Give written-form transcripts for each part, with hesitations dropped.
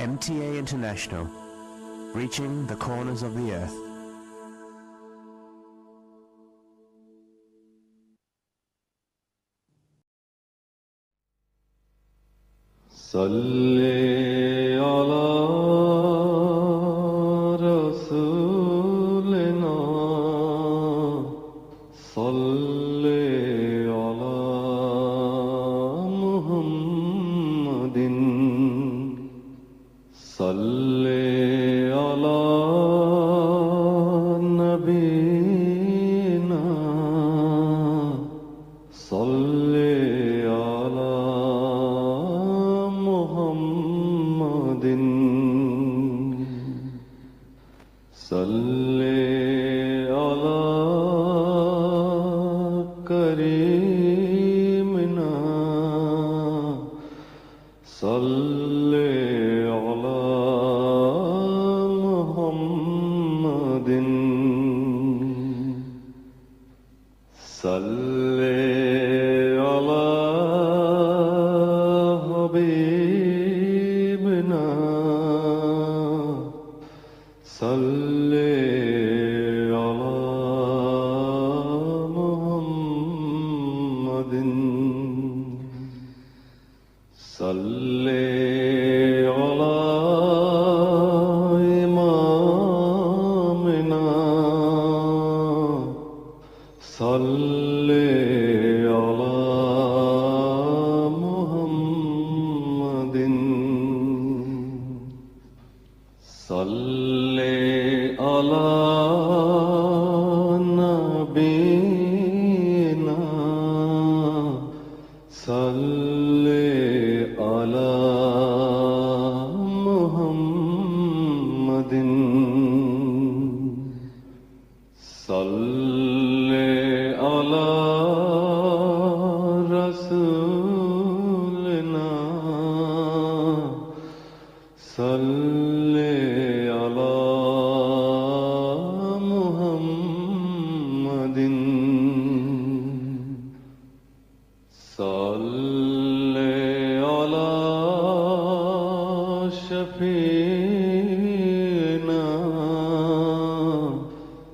MTA International, reaching the corners of the earth. صلی علی رسولنا صلی علی محمد صلی علی نبینا صلی علی محمد صلی علی کریمنا صلی علی محمد صلی علی حبیبنا صلی علی محمد صلی علی امامنا صلی علی محمد صلی علی نبینا صلی علی محمد صلی علی رسولنا صلی علی محمد صلی علی شفیعنا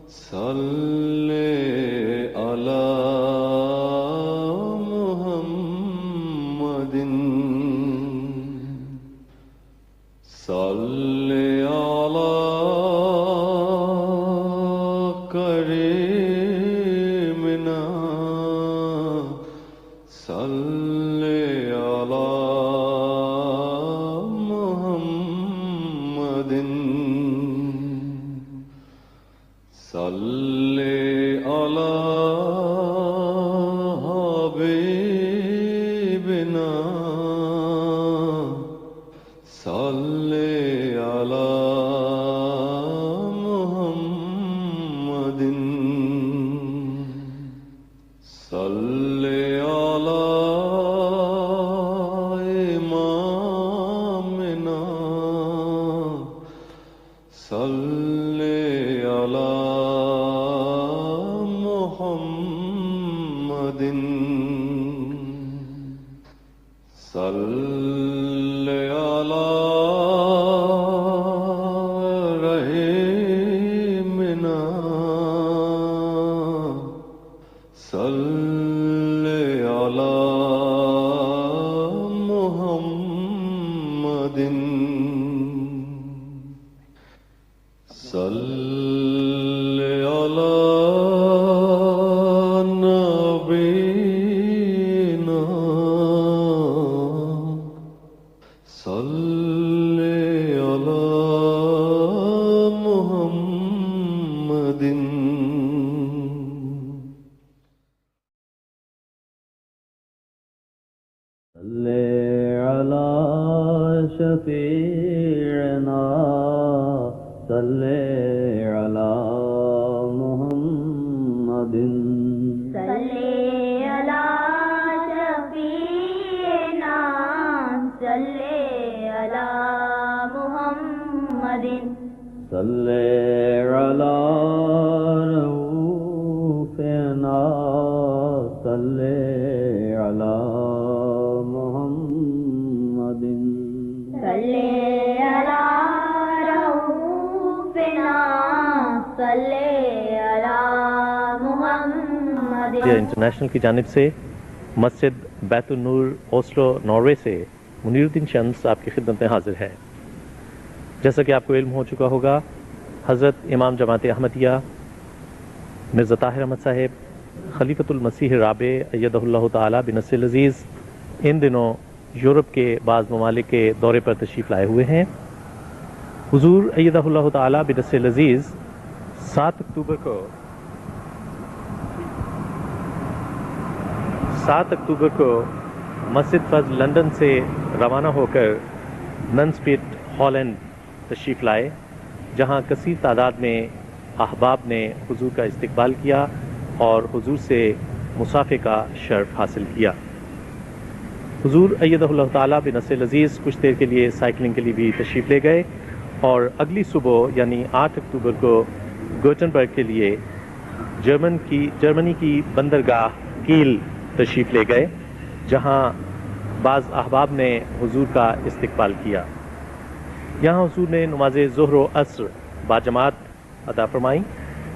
صلی علی محمد صلی علی کریمنا صلی علی محمد صلی علی حبیبنا صلی علی محمد صلی علی امامنا صلی علی محمد صلی علی رحیمنا صلی علی محمد صلی علی نبینا صلی علی محمد صلی علی شفیعنا صلی علی محمد صلی علی شفیعنا صلی علی محمد صلی علی رؤوفنا صلی علی محمد صلی علی علی محمد. انٹرنیشنل کی جانب سے مسجد بیت النور اوسلو ناروے سے منیر الدین شمس آپ کی خدمت میں حاضر ہے. جیسا کہ آپ کو علم ہو چکا ہوگا، حضرت امام جماعت احمدیہ مرزا طاہر احمد صاحب خلیفۃ المسیح الرابع ایدہ اللہ تعالی بنصر العزیز ان دنوں یورپ کے بعض ممالک کے دورے پر تشریف لائے ہوئے ہیں. حضور ایدہ اللہ تعالی بنصر العزیز 7 اکتوبر کو مسجد فضل لندن سے روانہ ہو کر ننسپیٹ ہالینڈ تشریف لائے، جہاں کثیر تعداد میں احباب نے حضور کا استقبال کیا اور حضور سے مصافحے کا شرف حاصل کیا. حضور ایدہ اللہ تعالی بنصر العزیز کچھ دیر کے لیے سائیکلنگ کے لیے بھی تشریف لے گئے اور اگلی صبح یعنی 8 اکتوبر کو گوٹنبرگ کے لیے جرمنی کی بندرگاہ کیل تشریف لے گئے، جہاں بعض احباب نے حضور کا استقبال کیا. یہاں حضور نے نماز ظہر و عصر باجماعت ادا فرمائی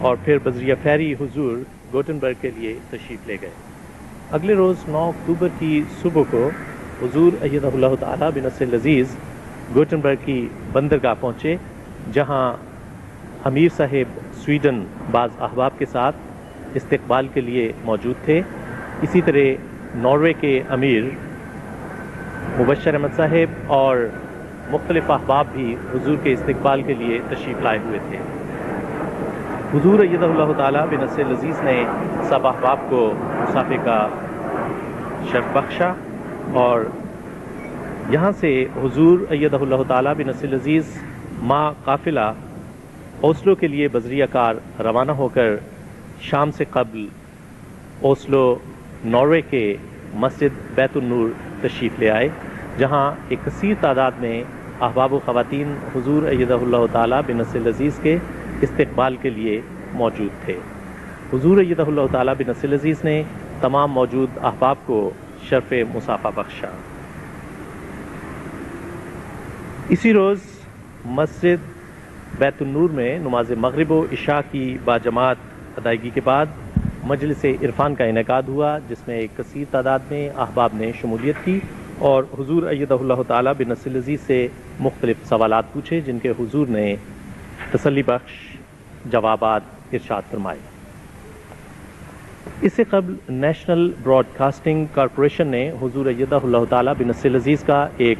اور پھر بذریعہ فیری حضور گوٹنبرگ کے لیے تشریف لے گئے. اگلے روز 9 اکتوبر کی صبح کو حضور ایدہ اللہ تعالی بنصر العزیز گوٹنبرگ کی بندرگاہ پہنچے، جہاں امیر صاحب سویڈن بعض احباب کے ساتھ استقبال کے لیے موجود تھے. اسی طرح ناروے کے امیر مبشر احمد صاحب اور مختلف احباب بھی حضور کے استقبال کے لیے تشریف لائے ہوئے تھے. حضور ایدہ اللہ تعالی بنصر العزیز نے سب احباب کو مصافحے کا شرف بخشا اور یہاں سے حضور ایدہ اللہ تعالی بنصر العزیز مع قافلہ اوسلو کے لیے بذریعہ کار روانہ ہو کر شام سے قبل اوسلو ناروے کے مسجد بیت النور تشریف لے آئے، جہاں ایک کثیر تعداد میں احباب و خواتین حضور ایدہ اللہ تعالی بنصر العزیز کے استقبال کے لیے موجود تھے. حضور ایدہ اللہ تعالی بنصر العزیز نے تمام موجود احباب کو شرف مصافحہ بخشا. اسی روز مسجد بیت النور میں نماز مغرب و عشاء کی باجماعت ادائیگی کے بعد مجلس عرفان کا انعقاد ہوا، جس میں ایک کثیر تعداد میں احباب نے شمولیت کی اور حضور ایدہ اللہ تعالی بنصر العزیز سے مختلف سوالات پوچھے، جن کے حضور نے تسلی بخش جوابات ارشاد فرمائے. اس سے قبل نیشنل براڈ کاسٹنگ کارپوریشن نے حضور ایدہ اللہ تعالی بنصر العزیز کا ایک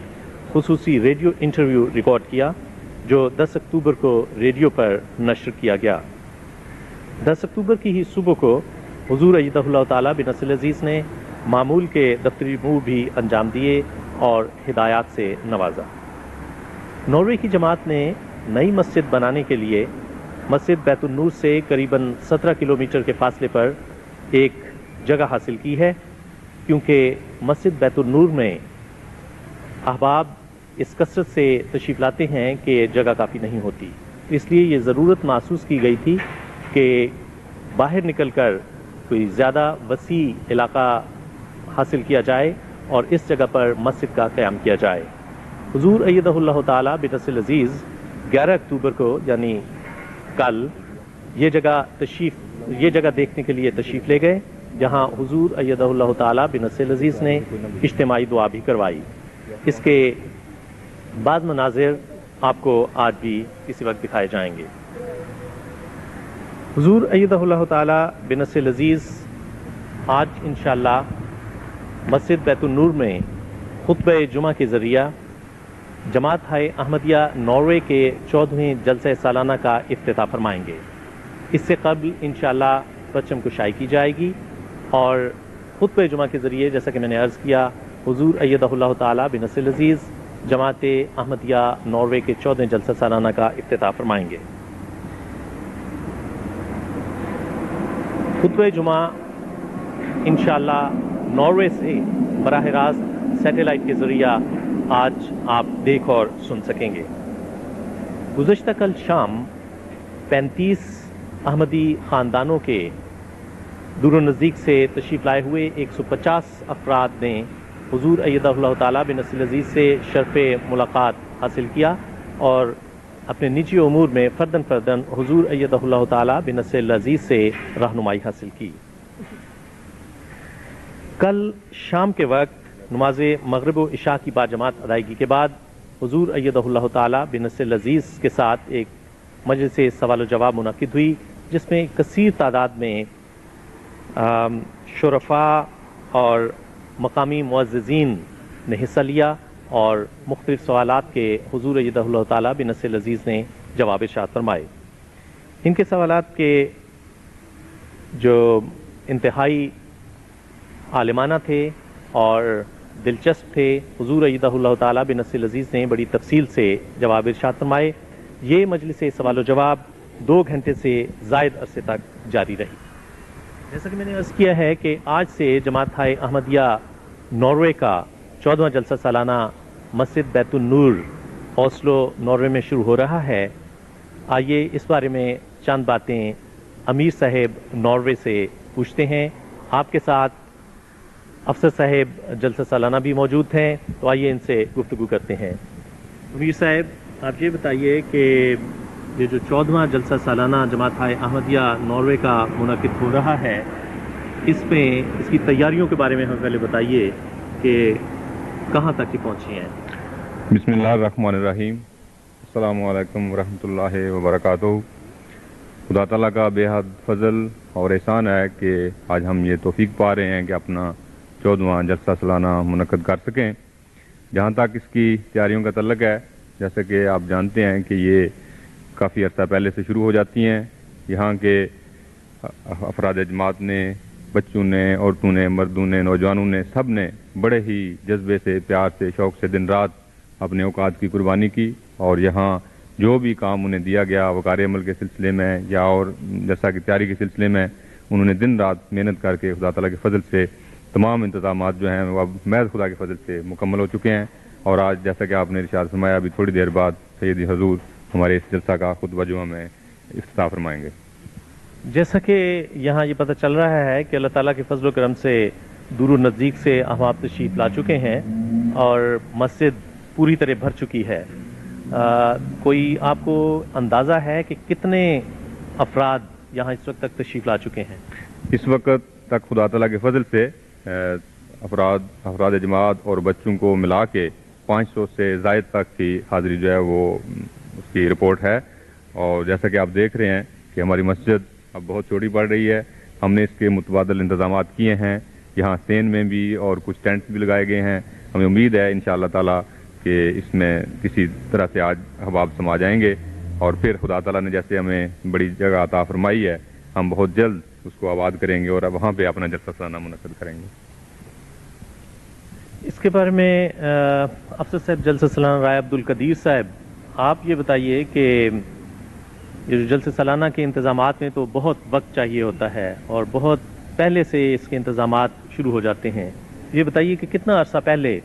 خصوصی ریڈیو انٹرویو ریکارڈ کیا، جو 10 اکتوبر کو ریڈیو پر نشر کیا گیا. 10 اکتوبر کی ہی صبح کو حضور ایدہ اللہ تعالی بنصر العزیز نے معمول کے دفتری امور بھی انجام دیے اور ہدایات سے نوازا. ناروے کی جماعت نے نئی مسجد بنانے کے لیے مسجد بیت النور سے قریباً 17 کلومیٹر کے فاصلے پر ایک جگہ حاصل کی ہے، کیونکہ مسجد بیت النور میں احباب اس کثرت سے تشریف لاتے ہیں کہ جگہ کافی نہیں ہوتی. اس لیے یہ ضرورت محسوس کی گئی تھی کہ باہر نکل کر کوئی زیادہ وسیع علاقہ حاصل کیا جائے اور اس جگہ پر مسجد کا قیام کیا جائے. حضور ایدہ اللہ تعالی بنصر العزیز 11 اکتوبر کو یعنی کل یہ جگہ دیکھنے کے لیے تشریف لے گئے، جہاں حضور ایدہ اللہ تعالی بنصر العزیز نے اجتماعی دعا بھی کروائی. اس کے بعض مناظر آپ کو آج بھی کسی وقت دکھائے جائیں گے. حضور ایدہ اللہ تعالی بنصر العزیز آج انشاءاللہ مسجد بیت النور میں خطبہ جمعہ کے ذریعہ جماعت احمدیہ ناروے کے 14ویں جلسہ سالانہ کا افتتاح فرمائیں گے. اس سے قبل انشاءاللہ پرچم کشائی کی جائے گی اور خطبہ جمعہ کے ذریعے جیسا کہ میں نے عرض کیا حضور ایدہ اللہ تعالی بنصر العزیز جماعت احمدیہ ناروے کے 14ویں جلسہ سالانہ کا افتتاح فرمائیں گے. خطبہ جمعہ انشاءاللہ ناروے سے براہ راست سیٹلائٹ کے ذریعہ آج آپ دیکھ اور سن سکیں گے. گزشتہ کل شام 35 احمدی خاندانوں کے دور و نزدیک سے تشریف لائے ہوئے 150 افراد نے حضور ایدہ اللہ تعالی بنصر العزیز سے شرف ملاقات حاصل کیا اور اپنے نجی امور میں فردن فردن حضور ایدہ اللہ تعالیٰ بنصر العزیز سے رہنمائی حاصل کی۔ کل شام کے وقت نماز مغرب و عشاء کی باجماعت ادائیگی کے بعد حضور ایدہ اللہ تعالیٰ بنصر العزیز کے ساتھ ایک مجلس سوال و جواب منعقد ہوئی، جس میں کثیر تعداد میں شرفاء اور مقامی معززین نے حصہ لیا اور مختلف سوالات کے حضور ایدہ اللہ تعالیٰ بنصر العزیز نے جواب ارشاد فرمائے۔ ان کے سوالات کے جو انتہائی عالمانہ تھے اور دلچسپ تھے، حضور ایدہ اللہ تعالیٰ بنصر العزیز نے بڑی تفصیل سے جواب ارشاد فرمائے۔ یہ مجلس سوال و جواب 2 گھنٹے سے زائد عرصے تک جاری رہی۔ جیسا کہ میں نے عرض کیا ہے کہ آج سے جماعت احمدیہ ناروے کا 14واں جلسہ سالانہ مسجد بیت النور اوسلو ناروے میں شروع ہو رہا ہے۔ آئیے اس بارے میں چند باتیں امیر صاحب ناروے سے پوچھتے ہیں۔ آپ کے ساتھ افسر صاحب جلسہ سالانہ بھی موجود ہیں، تو آئیے ان سے گفتگو کرتے ہیں۔ امیر صاحب، آپ یہ بتائیے کہ یہ جو 14واں جلسہ سالانہ جماعت احمدیہ ناروے کا منعقد ہو رہا ہے، اس میں اس کی تیاریوں کے بارے میں ہمیں پہلے بتائیے کہ کہاں تک کی پہنچی ہیں۔ بسم اللہ الرحمن الرحیم۔ السلام علیکم ورحمۃ اللہ وبرکاتہ۔ خدا تعالیٰ کا بے حد فضل اور احسان ہے کہ آج ہم یہ توفیق پا رہے ہیں کہ اپنا 14واں جلسہ سالانہ منعقد کر سکیں۔ جہاں تک اس کی تیاریوں کا تعلق ہے، جیسے کہ آپ جانتے ہیں کہ یہ کافی عرصہ پہلے سے شروع ہو جاتی ہیں۔ یہاں کے افراد جماعت نے، بچوں نے، عورتوں نے، مردوں نے، نوجوانوں نے، سب نے بڑے ہی جذبے سے، پیار سے، شوق سے دن رات اپنے اوقات کی قربانی کی، اور یہاں جو بھی کام انہیں دیا گیا وقار عمل کے سلسلے میں یا اور جیسا کہ تیاری کے سلسلے میں، انہوں نے دن رات محنت کر کے خدا تعالیٰ کے فضل سے تمام انتظامات جو ہیں وہ اب محض خدا کے فضل سے مکمل ہو چکے ہیں۔ اور آج جیسا کہ آپ نے ارشاد فرمایا، ابھی تھوڑی دیر بعد سیدی حضور ہمارے اس جلسہ کا خطبہ جمعہ میں افتتاح فرمائیں گے۔ جیسا کہ یہاں یہ پتہ چل رہا ہے کہ اللہ تعالیٰ کے فضل و کرم سے دور و نزدیک سے احباب تشریف لا چکے ہیں اور مسجد پوری طرح بھر چکی ہے۔ کوئی آپ کو اندازہ ہے کہ کتنے افراد یہاں اس وقت تک تشریف لا چکے ہیں؟ اس وقت تک خدا تعالیٰ کے فضل سے افراد جماعت اور بچوں کو ملا کے 500 سے زائد تک کی حاضری جو ہے وہ اس کی رپورٹ ہے۔ اور جیسا کہ آپ دیکھ رہے ہیں کہ ہماری مسجد اب بہت چھوٹی پڑ رہی ہے۔ ہم نے اس کے متبادل انتظامات کیے ہیں، یہاں سین میں بھی اور کچھ ٹینٹس بھی لگائے گئے ہیں۔ ہمیں امید ہے انشاءاللہ تعالیٰ کہ اس میں کسی طرح سے آج احباب سما جائیں گے، اور پھر خدا تعالیٰ نے جیسے ہمیں بڑی جگہ عطا فرمائی ہے، ہم بہت جلد اس کو آباد کریں گے اور اب وہاں پہ اپنا جلسہ سالانہ منعقد کریں گے۔ اس کے بارے میں افسر صاحب جلسہ سالانہ رائے عبدالقدیر صاحب، آپ یہ بتائیے کہ یہ جو جلسہ سالانہ کے انتظامات میں تو بہت وقت چاہیے ہوتا ہے اور بہت پہلے سے اس کے انتظامات شروع ہو جاتے ہیں۔ یہ بتائیے کہ کتنا عرصہ پہلے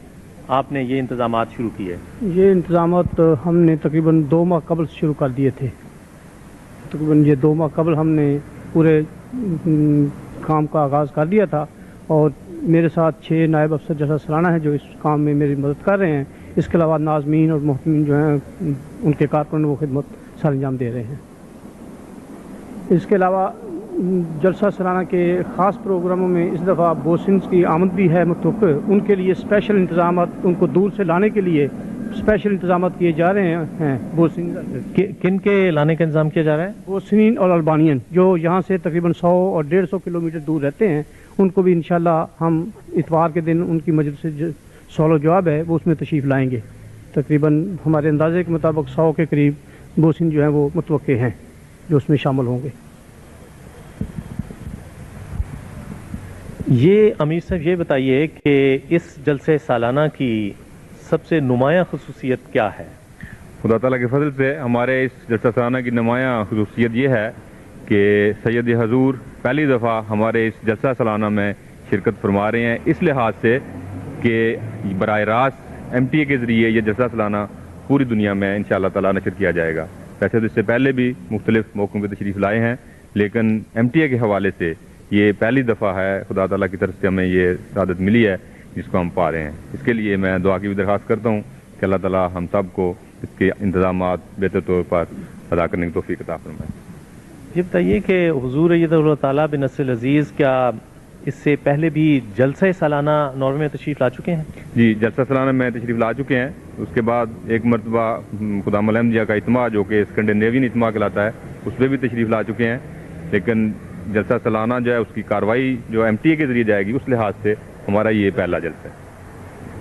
آپ نے یہ انتظامات شروع کیے؟ یہ انتظامات ہم نے تقریباً 2 ماہ قبل شروع کر دیے تھے۔ تقریباً یہ 2 ماہ قبل ہم نے پورے کام کا آغاز کر دیا تھا، اور میرے ساتھ 6 نائب افسر جلسہ سالانہ ہیں جو اس کام میں میری مدد کر رہے ہیں۔ اس کے علاوہ ناظمین اور محتمین جو ہیں ان کے کارکن وہ خدمت سر انجام دے رہے ہیں۔ اس کے علاوہ جلسہ سالانہ کے خاص پروگراموں میں اس دفعہ بوسنز کی آمد بھی ہے متوقع، ان کے لیے اسپیشل انتظامات، ان کو دور سے لانے کے لیے اسپیشل انتظامات کیے جا رہے ہیں۔ بوسنز کن کے لانے کا انتظام کیا جا رہا ہے؟ بوسنین اور البانین جو یہاں سے تقریباً 100 اور 150 کلومیٹر دور رہتے ہیں، ان کو بھی انشاءاللہ ہم اتوار کے دن ان کی مجلس سے سوال و جواب ہے وہ اس میں تشریف لائیں گے۔ تقریباً ہمارے اندازے کے مطابق 100 کے قریب بوسن جو ہیں وہ متوقع ہیں جو اس میں شامل ہوں گے۔ یہ امیر صاحب یہ بتائیے کہ اس جلسے سالانہ کی سب سے نمایاں خصوصیت کیا ہے؟ خدا تعالیٰ کے فضل سے ہمارے اس جلسہ سالانہ کی نمایاں خصوصیت یہ ہے کہ سید حضور پہلی دفعہ ہمارے اس جلسہ سالانہ میں شرکت فرما رہے ہیں، اس لحاظ سے کہ براہ راست MTA کے ذریعے یہ جلسہ سالانہ پوری دنیا میں انشاءاللہ تعالیٰ نشر کیا جائے گا۔ ویسے تو اس سے پہلے بھی مختلف موقعوں پہ تشریف لائے ہیں، لیکن MTA کے حوالے سے یہ پہلی دفعہ ہے، خدا تعالیٰ کی طرف سے ہمیں یہ سعادت ملی ہے جس کو ہم پا رہے ہیں۔ اس کے لیے میں دعا کی بھی درخواست کرتا ہوں کہ اللہ تعالیٰ ہم سب کو اس کے انتظامات بہتر طور پر ادا کرنے کی توفیق عطا فرمائے۔ یہ بتائیے کہ حضور ایدہ اللہ تعالیٰ بن نصر العزیز کیا اس سے پہلے بھی جلسہ سالانہ ناروے میں تشریف لا چکے ہیں؟ جی، جلسہ سالانہ میں تشریف لا چکے ہیں۔ اس کے بعد ایک مرتبہ خدام الاحمدیہ کا اجتماع جو کہ اسکینڈینیوین اجتماع کہلاتا ہے اس پہ بھی تشریف لا چکے ہیں، لیکن جلسہ سالانہ جو ہے اس کی کارروائی جو ایم ٹی اے کے ذریعے جائے گی اس لحاظ سے ہمارا یہ پہلا جلسہ ہے۔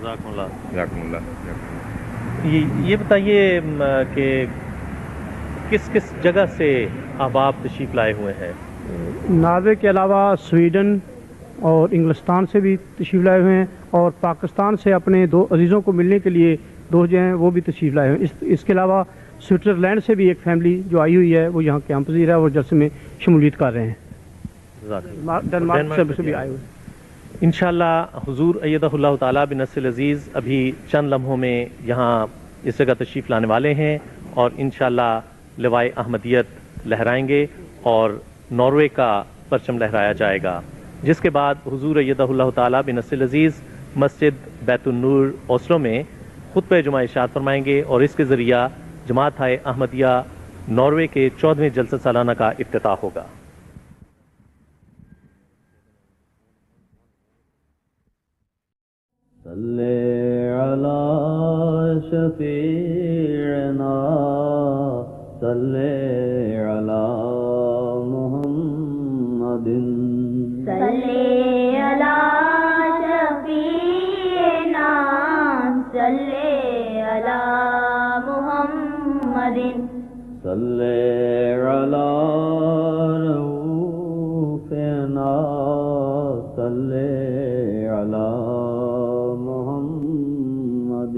جزاکم اللہ۔ جزاکم اللہ۔ یہ بتائیے کہ کس کس جگہ سے احباب تشریف لائے ہوئے ہیں؟ ناروے کے علاوہ سویڈن اور انگلستان سے بھی تشریف لائے ہوئے ہیں، اور پاکستان سے اپنے دو عزیزوں کو ملنے کے لیے دو جو ہیں وہ بھی تشریف لائے ہوئے ہیں۔ اس کے علاوہ سوئٹزرلینڈ سے بھی ایک فیملی جو آئی ہوئی ہے وہ یہاں قیام پذیر ہے اور جلسے میں شمولیت کر رہے ہیں۔ ڈنمارک سے بھی آئے ہوئے ہیں۔ انشاءاللہ حضور ایدہ اللہ تعالیٰ بن نصر العزیز ابھی چند لمحوں میں یہاں اس جگہ تشریف لانے والے ہیں اور انشاءاللہ لوائے احمدیت لہرائیں گے اور ناروے کا پرچم لہرایا جائے گا، جس کے بعد حضور ایدہ اللہ تعالیٰ بن نصر العزیز مسجد بیت النور اوسلو میں خطبہ جمعہ ارشاد فرمائیں گے اور اس کے ذریعہ جماعت احمدیہ ناروے کے 14ویں جلسہ سالانہ کا افتتاح ہوگا۔ صلی علی شفیعنا صلی علی محمد صلی علی شفیعنا صلی علی محمد صلی علی رؤوفنا صلی علی محمد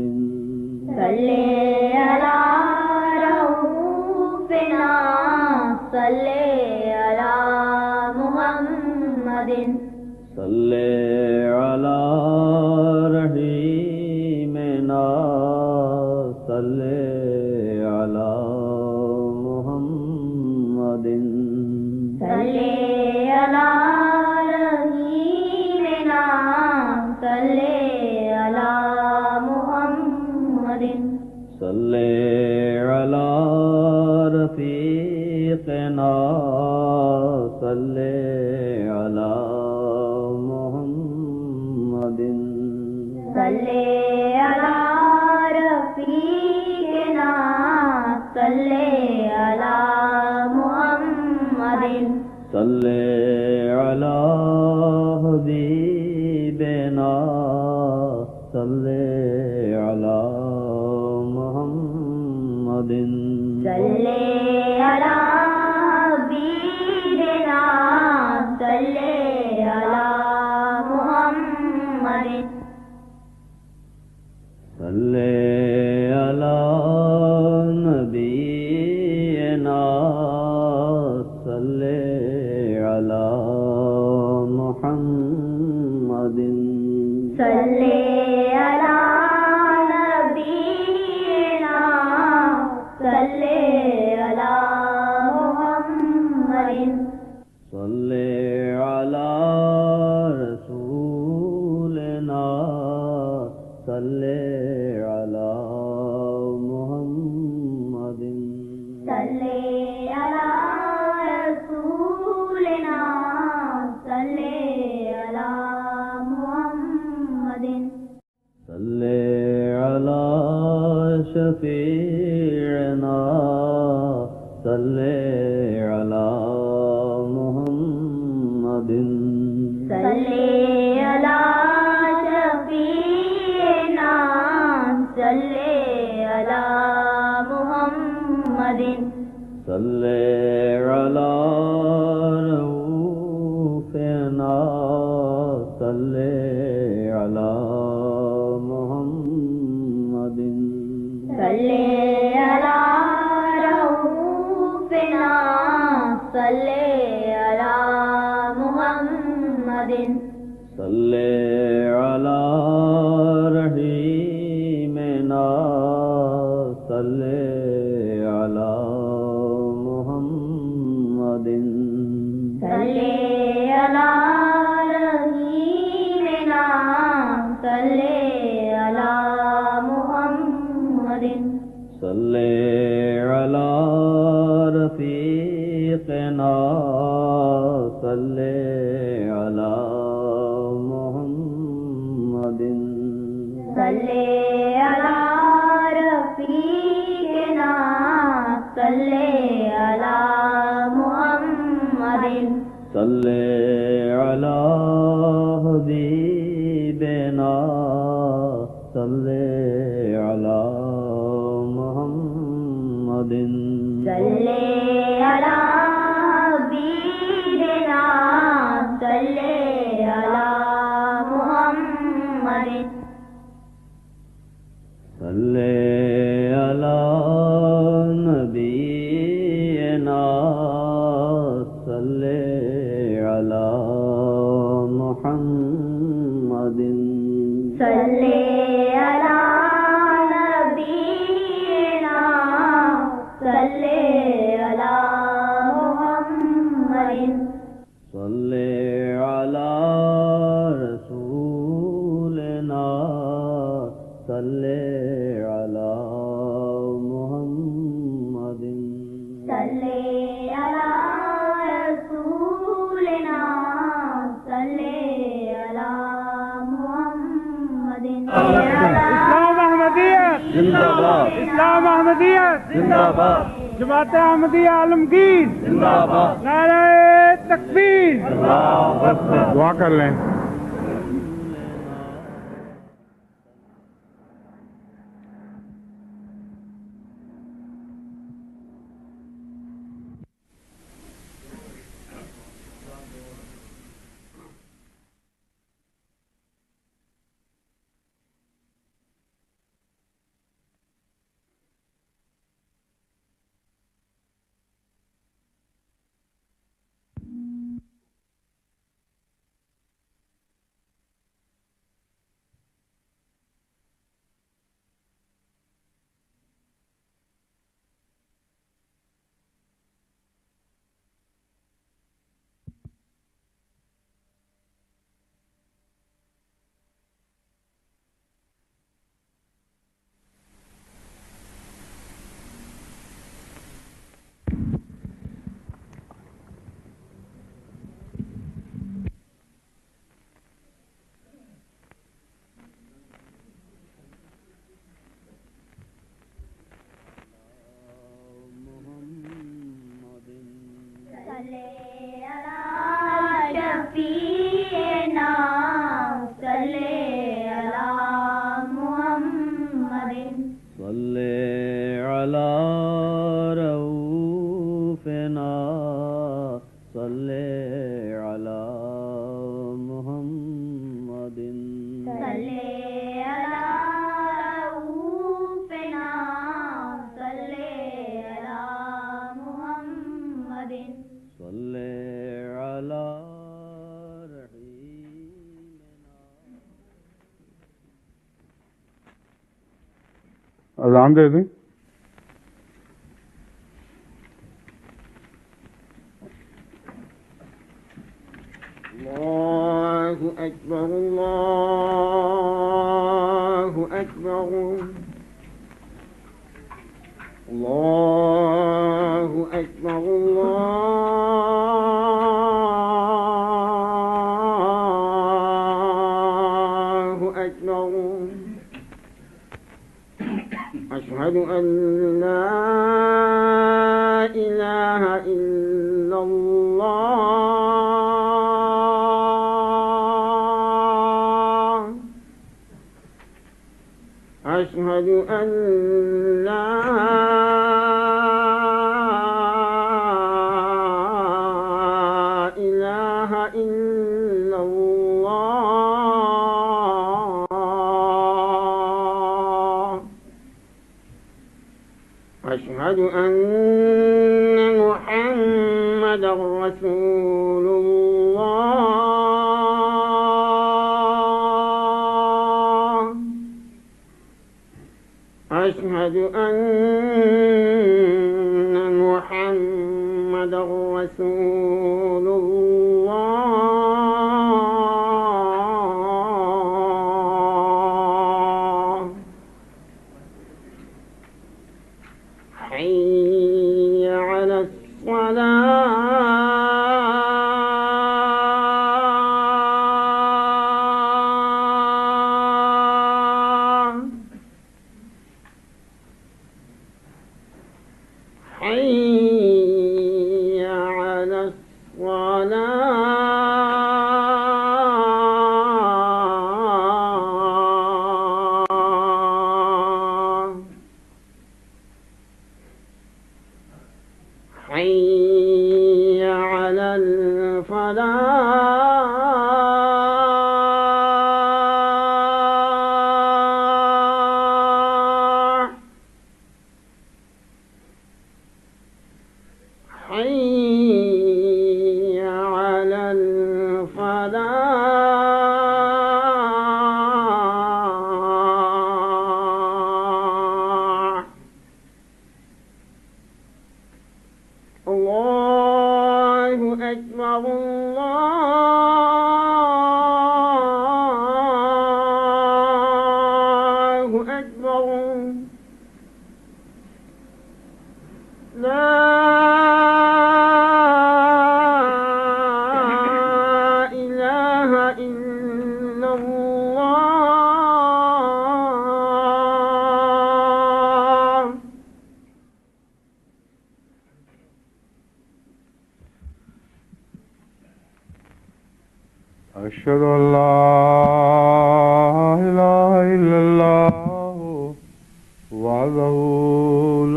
صلی علی رؤوفنا صلی علی محمد صلی علی رحیمنا صلی علی محمد صلی علی رحیمنا صلی علی محمد صلی علی رفیقنا صلی علی محمد صلی علی رفیقنا صلی علی محمد صلی علی حبیبنا صلی علی محمد صلی علی حبیبنا صلی علی محمد صلی علی نبینا صلی علی محمد صلی علی نبینا صلی علی محمد صلی علی رسولنا صلی علی محمد صلی علی رسولنا صلی علی محمد صلی علی شفیعنا صلی علی محمد صلی علی شفیعنا صلی علی محمد صلی علی رؤوفنا صلی علی محمد صلی علی رؤوفنا صلی علی محمد صلی علی رحیمنا صلی علی محمد صلی علی رحیمنا صلی علی محمد صلی صلی علی حبیبنا صلی علی محمد صلی علی حبیبنا صلی علی محمد صلی علی نبینا صلی علی محمد صلی علی نبینا صلی علی محمد صلی علی رسولنا صلی علی محمد صلی علی رسولنا صلی علی محمد اسلام احمدیت زندہ باد اسلام احمدیت زندہ باد جماعت احمدیہ عالمگیر زندہ باد نعرہ تکبیر اللہ اکبر دعا کر لیں. صلی علی شفیعنا صلی علی محمد صلی علی رؤوفنا صلی علی محمد صلی علی رؤوفنا صلی علی محمد صلی علی رحیمنا. اذان دے دیں. الله أكبر الله أكبر الله أكبر الله أكبر أشهد أن لا إله إلا الله أشهد أن لا إله إلا الله أشهد أن محمدا رسول الله أشهد أن محمدا رسول الله حي على الصلاة حي على الفلاح الله أكبر الله أكبر لا إله إلا الله أشهد أن لا إله إلا الله وحده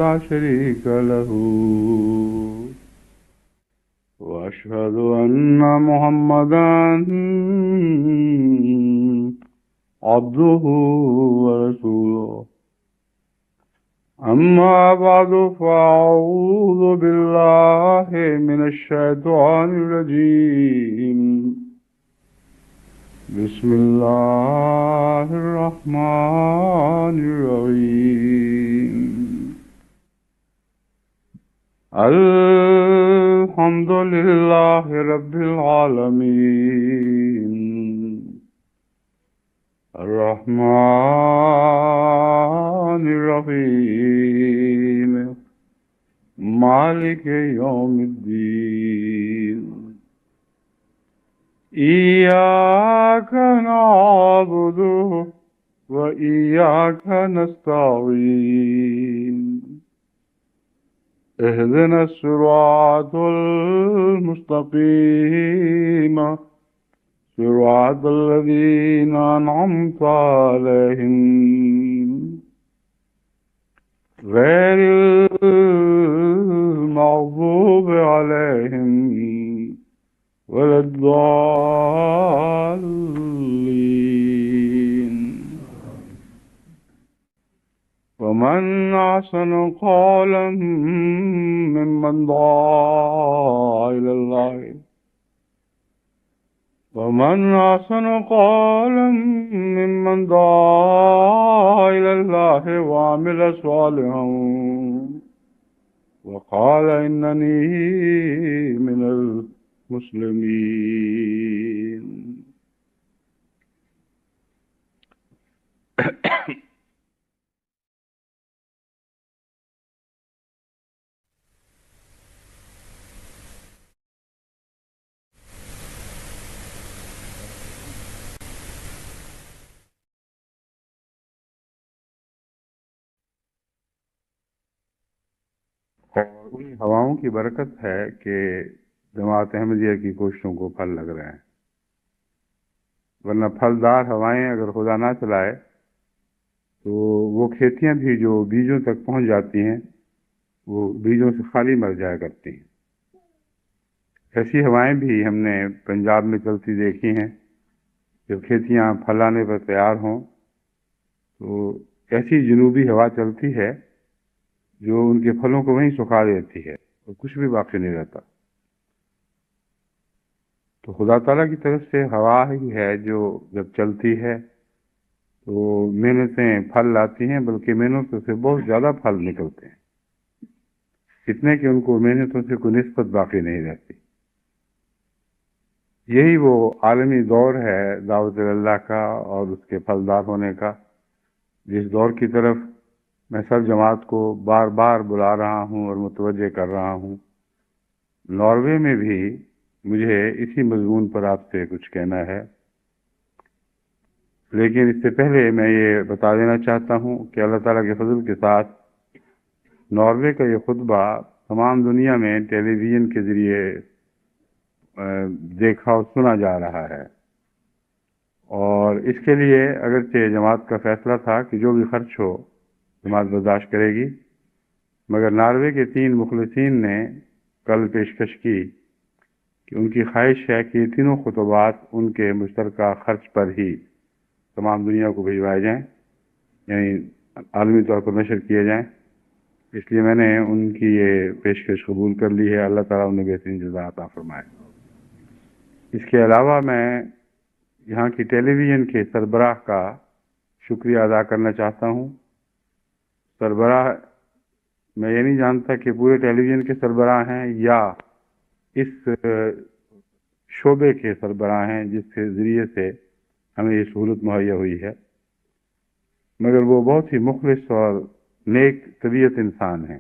لا شريك له وأشهد أن محمدا عبده ورسوله أما بعد فأعوذ بالله من الشيطان الرجيم بسم الله الرحمن الرحيم الحمد لله رب العالمين الرحمن الرحيم مالك يوم الدين إياك نعبد وإياك نستعين اهدنا الصراط المستقيم صراط الذين أنعمت عليهم غير المغضوب عليهم ولا الضالين ومن أحسن قولا ممن دعا إلى الله ومن أحسن قولا ممن دعا إلى الله وعمل صالحا وقال إنني من المسلمين. اور ان ہواؤں کی برکت ہے کہ جماعت احمدیہ کی کوششوں کو پھل لگ رہے ہیں، ورنہ پھلدار ہوائیں اگر خدا نہ چلائے تو وہ کھیتیاں بھی جو بیجوں تک پہنچ جاتی ہیں وہ بیجوں سے خالی مر جایا کرتی ہیں۔ ایسی ہوائیں بھی ہم نے پنجاب میں چلتی دیکھی ہیں، جب کھیتیاں پھلانے پر تیار ہوں تو ایسی جنوبی ہوا چلتی ہے جو ان کے پھلوں کو وہیں سکھا دیتی ہے اور کچھ بھی باقی نہیں رہتا۔ تو خدا تعالیٰ کی طرف سے ہوا ہی ہے جو جب چلتی ہے تو محنتیں پھل لاتی ہیں، بلکہ محنتوں سے بہت زیادہ پھل نکلتے ہیں، اتنے کہ ان کو محنتوں سے کوئی نسبت باقی نہیں رہتی۔ یہی وہ عالمی دور ہے دعوت اللہ کا اور اس کے پھلدار ہونے کا، جس دور کی طرف میں سب جماعت کو بار بار بلا رہا ہوں اور متوجہ کر رہا ہوں۔ ناروے میں بھی مجھے اسی مضمون پر آپ سے کچھ کہنا ہے، لیکن اس سے پہلے میں یہ بتا دینا چاہتا ہوں کہ اللہ تعالیٰ کے فضل کے ساتھ ناروے کا یہ خطبہ تمام دنیا میں ٹیلی ویژن کے ذریعے دیکھا اور سنا جا رہا ہے، اور اس کے لیے اگرچہ جماعت کا فیصلہ تھا کہ جو بھی خرچ ہو جماعت برداشت کرے گی، مگر ناروے کے 3 مخلصین نے کل پیشکش کی کہ ان کی خواہش ہے کہ یہ تینوں خطبات ان کے مشترکہ خرچ پر ہی تمام دنیا کو بھجوائے جائیں، یعنی عالمی طور پر نشر کیے جائیں۔ اس لیے میں نے ان کی یہ پیشکش قبول کر لی ہے۔ اللہ تعالیٰ انہیں بہترین جزا عطا فرمائے۔ اس کے علاوہ میں یہاں کی ٹیلی ویژن کے سربراہ کا شکریہ ادا کرنا چاہتا ہوں۔ سربراہ، میں یہ نہیں جانتا کہ پورے ٹیلی ویژن کے سربراہ ہیں یا اس شعبے کے سربراہ ہیں جس کے ذریعے سے ہمیں یہ سہولت مہیا ہوئی ہے، مگر وہ بہت ہی مخلص اور نیک طبیعت انسان ہیں۔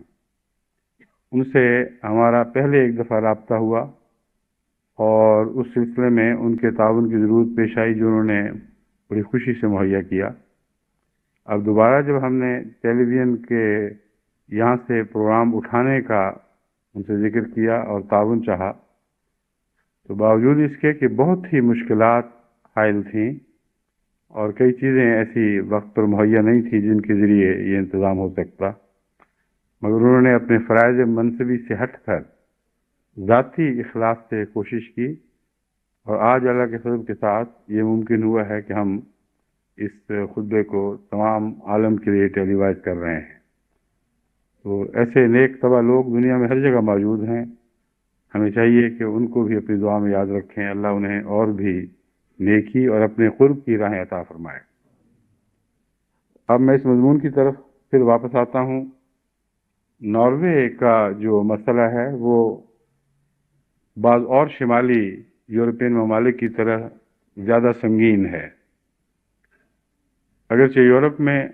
ان سے ہمارا پہلے ایک دفعہ رابطہ ہوا اور اس سلسلے میں ان کے تعاون کی ضرورت پیش آئی جو انہوں نے بڑی خوشی سے مہیا کیا۔ اب دوبارہ جب ہم نے ٹیلی ویژن کے یہاں سے پروگرام اٹھانے کا ان سے ذکر کیا اور تعاون چاہا، تو باوجود اس کے کہ بہت ہی مشکلات حائل تھیں اور کئی چیزیں ایسی وقت پر مہیا نہیں تھی جن کے ذریعے یہ انتظام ہو سکتا، مگر انہوں نے اپنے فرائض منصبی سے ہٹ کر ذاتی اخلاص سے کوشش کی، اور آج اللہ کے فضل کے ساتھ یہ ممکن ہوا ہے کہ ہم اس خطبے کو تمام عالم کے لیے ٹیلی وائز کر رہے ہیں۔ تو ایسے نیک طبع لوگ دنیا میں ہر جگہ موجود ہیں، ہمیں چاہیے کہ ان کو بھی اپنی دعا میں یاد رکھیں۔ اللہ انہیں اور بھی نیکی اور اپنے قرب کی راہیں عطا فرمائے۔ اب میں اس مضمون کی طرف پھر واپس آتا ہوں۔ ناروے کا جو مسئلہ ہے وہ بعض اور شمالی یورپین ممالک کی طرح زیادہ سنگین ہے۔ اگرچہ یورپ میں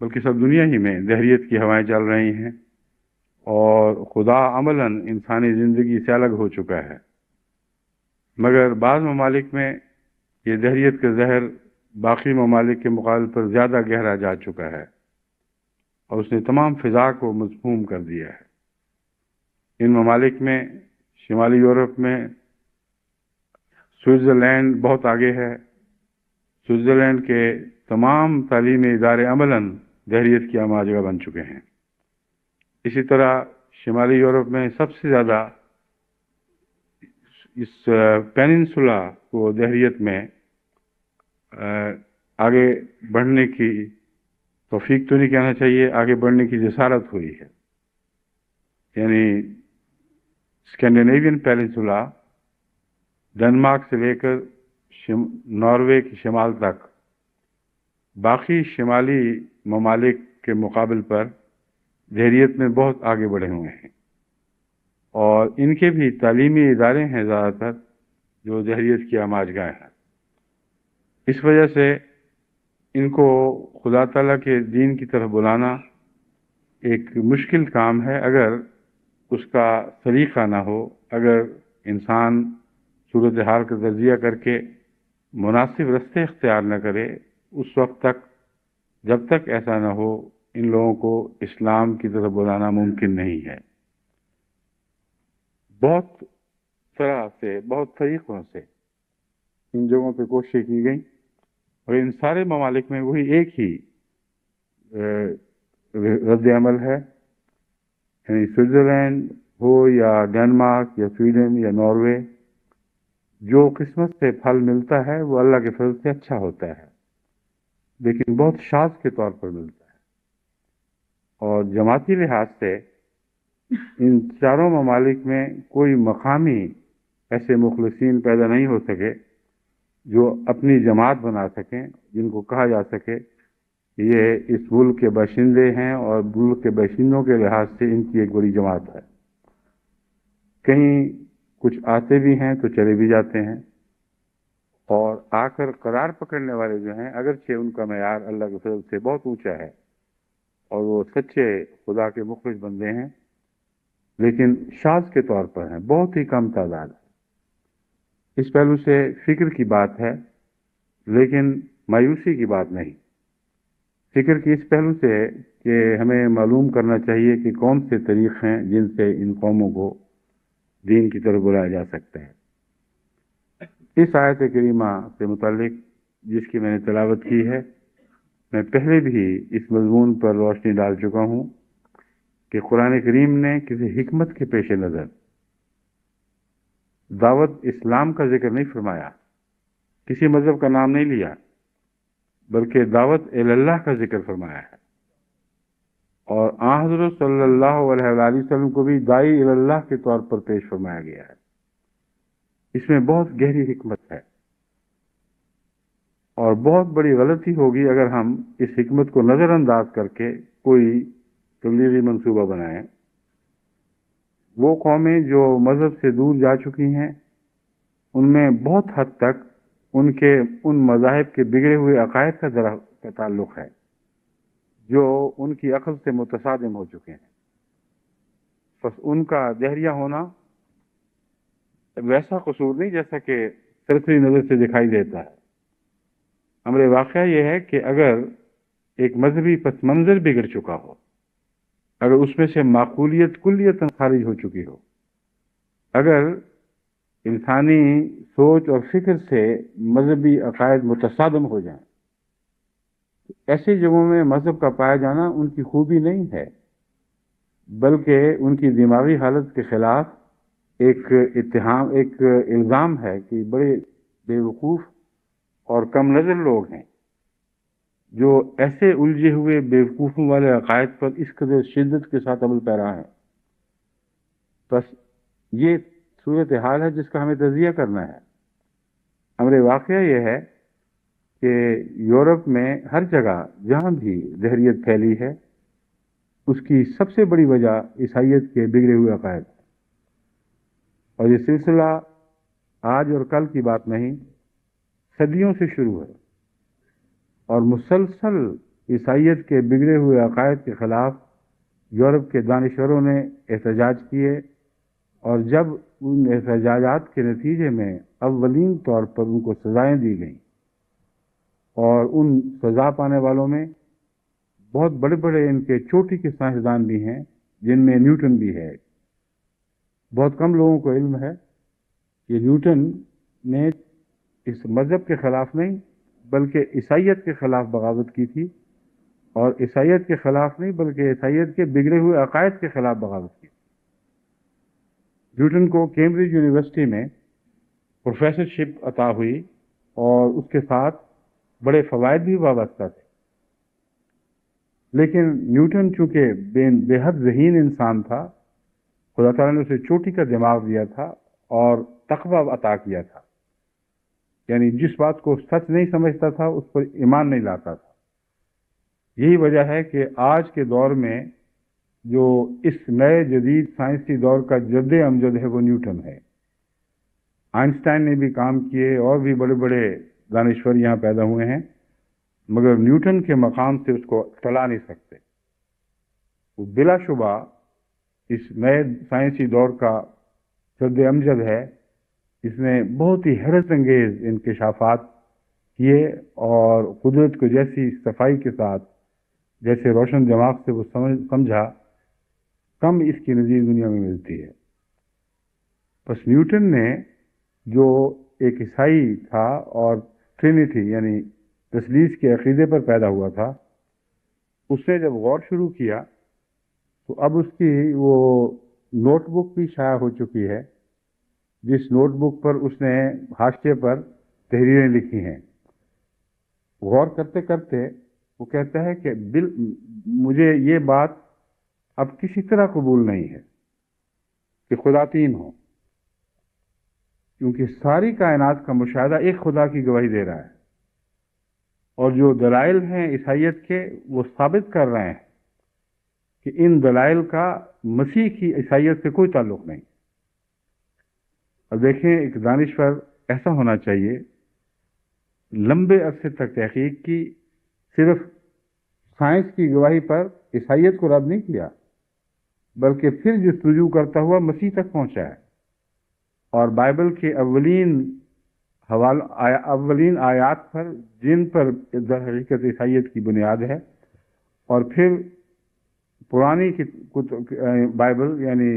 بلکہ سب دنیا ہی میں دہریت کی ہوائیں چل رہی ہیں اور خدا عملاً انسانی زندگی سے الگ ہو چکا ہے، مگر بعض ممالک میں یہ دہریت کا زہر باقی ممالک کے مقابلے پر زیادہ گہرا جا چکا ہے اور اس نے تمام فضا کو مذموم کر دیا ہے۔ ان ممالک میں شمالی یورپ میں سوئٹزرلینڈ بہت آگے ہے۔ سوئٹزرلینڈ کے تمام تعلیمی ادارے عملاً دہریت کی آماج جگہ بن چکے ہیں۔ اسی طرح شمالی یورپ میں سب سے زیادہ اس پیننسولا کو دہریت میں آگے بڑھنے کی توفیق تو نہیں کہنا چاہیے، آگے بڑھنے کی جسارت ہوئی ہے۔ یعنی اسکینڈینیوین پیننسولا ڈنمارک سے لے کر ناروے کی شمال تک باقی شمالی ممالک کے مقابل پر دہریت میں بہت آگے بڑھے ہوئے ہیں، اور ان کے بھی تعلیمی ادارے ہیں زیادہ تر جو دہریت کی آماج گاہ ہیں۔ اس وجہ سے ان کو خدا تعالیٰ کے دین کی طرف بلانا ایک مشکل کام ہے اگر اس کا سلیقہ نہ ہو، اگر انسان صورتحال کا تجزیہ کر کے مناسب رستے اختیار نہ کرے، اس وقت تک جب تک ایسا نہ ہو ان لوگوں کو اسلام کی طرف بلانا ممکن نہیں ہے۔ بہت طرح سے، بہت طریقوں سے ان جگہوں پہ کوششیں کی گئیں اور ان سارے ممالک میں وہی ایک ہی رد عمل ہے، یعنی سوئٹزرلینڈ ہو یا ڈنمارک یا سویڈن یا ناروے، جو قسمت سے پھل ملتا ہے وہ اللہ کے فضل سے اچھا ہوتا ہے، لیکن بہت شاذ کے طور پر ملتا ہے۔ اور جماعتی لحاظ سے ان چاروں ممالک میں کوئی مقامی ایسے مخلصین پیدا نہیں ہو سکے جو اپنی جماعت بنا سکیں، جن کو کہا جا سکے یہ اس ملک کے باشندے ہیں اور ملک کے باشندوں کے لحاظ سے ان کی ایک بڑی جماعت ہے۔ کہیں کچھ آتے بھی ہیں تو چلے بھی جاتے ہیں، اور آ کر قرار پکڑنے والے جو ہیں اگرچہ ان کا معیار اللہ کے فضل سے بہت اونچا ہے اور وہ سچے خدا کے مخلص بندے ہیں، لیکن شاذ کے طور پر ہیں، بہت ہی کم تعداد ہے۔ اس پہلو سے فکر کی بات ہے لیکن مایوسی کی بات نہیں۔ فکر کی اس پہلو سے ہے کہ ہمیں معلوم کرنا چاہیے کہ کون سے طریق ہیں جن سے ان قوموں کو دین کی طرف بلایا جا سکتا ہے۔ اس آیت کریمہ سے متعلق جس کی میں نے تلاوت کی ہے، میں پہلے بھی اس مضمون پر روشنی ڈال چکا ہوں کہ قرآن کریم نے کسی حکمت کے پیش نظر دعوت اسلام کا ذکر نہیں فرمایا، کسی مذہب کا نام نہیں لیا، بلکہ دعوت اللہ کا ذکر فرمایا ہے۔ اور آن حضرت صلی اللہ علیہ وآلہ وسلم کو بھی داعی اللہ کے طور پر پیش فرمایا گیا ہے۔ اس میں بہت گہری حکمت ہے، اور بہت بڑی غلطی ہوگی اگر ہم اس حکمت کو نظر انداز کر کے کوئی تبلیغی منصوبہ بنائیں۔ وہ قومیں جو مذہب سے دور جا چکی ہیں، ان میں بہت حد تک ان مذاہب کے بگڑے ہوئے عقائد کا تعلق ہے جو ان کی عقل سے متصادم ہو چکے ہیں۔ بس ان کا دہریہ ہونا ویسا قصور نہیں جیسا کہ سرسری نظر سے دکھائی دیتا ہے۔ امر واقعہ یہ ہے کہ اگر ایک مذہبی پس منظر بگڑ چکا ہو، اگر اس میں سے معقولیت کلیتاً خارج ہو چکی ہو، اگر انسانی سوچ اور فکر سے مذہبی عقائد متصادم ہو جائیں، تو ایسی جگہوں میں مذہب کا پایا جانا ان کی خوبی نہیں ہے، بلکہ ان کی دماغی حالت کے خلاف ایک اتہام، ایک الزام ہے کہ بڑے بے وقوف اور کم نظر لوگ ہیں جو ایسے الجھے ہوئے بیوقوفوں والے عقائد پر اس قدر شدت کے ساتھ عمل پیرا ہیں۔ بس یہ صورتحال ہے جس کا ہمیں تجزیہ کرنا ہے۔ امر واقعہ یہ ہے کہ یورپ میں ہر جگہ جہاں بھی دہریت پھیلی ہے، اس کی سب سے بڑی وجہ عیسائیت کے بگڑے ہوئے عقائد ہے۔ اور یہ سلسلہ آج اور کل کی بات نہیں، صدیوں سے شروع ہے، اور مسلسل عیسائیت کے بگڑے ہوئے عقائد کے خلاف یورپ کے دانشوروں نے احتجاج کیے، اور جب ان احتجاجات کے نتیجے میں اولین طور پر ان کو سزائیں دی گئیں، اور ان سزا پانے والوں میں بہت بڑے بڑے ان کے چوٹی کے سائنسدان بھی ہیں، جن میں نیوٹن بھی ہے۔ بہت کم لوگوں کو علم ہے کہ نیوٹن نے اس مذہب کے خلاف نہیں بلکہ عیسائیت کے خلاف بغاوت کی تھی، اور عیسائیت کے خلاف نہیں بلکہ عیسائیت کے بگڑے ہوئے عقائد کے خلاف بغاوت کی تھی۔ نیوٹن کو کیمبرج یونیورسٹی میں پروفیسرشپ عطا ہوئی، اور اس کے ساتھ بڑے فوائد بھی وابستہ تھے، لیکن نیوٹن چونکہ بے حد ذہین انسان تھا، خدا تعالیٰ نے اسے چوٹی کا دماغ دیا تھا اور تقویٰ عطا کیا تھا، یعنی جس بات کو سچ نہیں سمجھتا تھا اس پر ایمان نہیں لاتا تھا۔ یہی وجہ ہے کہ آج کے دور میں جو اس نئے جدید سائنسی دور کا جد امجد ہے وہ نیوٹن ہے۔ آئنسٹائن نے بھی کام کیے، اور بھی بڑے بڑے دانشور یہاں پیدا ہوئے ہیں، مگر نیوٹن کے مقام سے اس کو ٹلا نہیں سکتے۔ وہ بلا شبہ اس نئے سائنسی دور کا جد امجد ہے۔ اس نے بہت ہی حیرت انگیز انکشافات کیے، اور قدرت کو جیسی صفائی کے ساتھ، جیسے روشن دماغ سے وہ سمجھا، کم اس کی نظیر دنیا میں ملتی ہے۔ بس نیوٹن نے جو ایک عیسائی تھا اور ٹرینیٹی یعنی تثلیث کے عقیدے پر پیدا ہوا تھا، اس نے جب غور شروع کیا تو اب اس کی وہ نوٹ بک بھی شائع ہو چکی ہے، جس نوٹ بک پر اس نے حاشیے پر تحریریں لکھی ہیں۔ غور کرتے کرتے وہ کہتا ہے کہ مجھے یہ بات اب کسی طرح قبول نہیں ہے کہ خدا تین ہو، کیونکہ ساری کائنات کا مشاہدہ ایک خدا کی گواہی دے رہا ہے، اور جو دلائل ہیں عیسائیت کے وہ ثابت کر رہے ہیں کہ ان دلائل کا مسیح کی عیسائیت سے کوئی تعلق نہیں۔ اب دیکھیں، ایک دانشور ایسا ہونا چاہیے لمبے عرصے تک تحقیق کی، صرف سائنس کی گواہی پر عیسائیت کو رد نہیں کیا، بلکہ پھر جستجو کرتا ہوا مسیح تک پہنچا ہے، اور بائبل کے اولین آیات پر، جن پر در حقیقت عیسائیت کی بنیاد ہے، اور پھر پرانی بائبل یعنی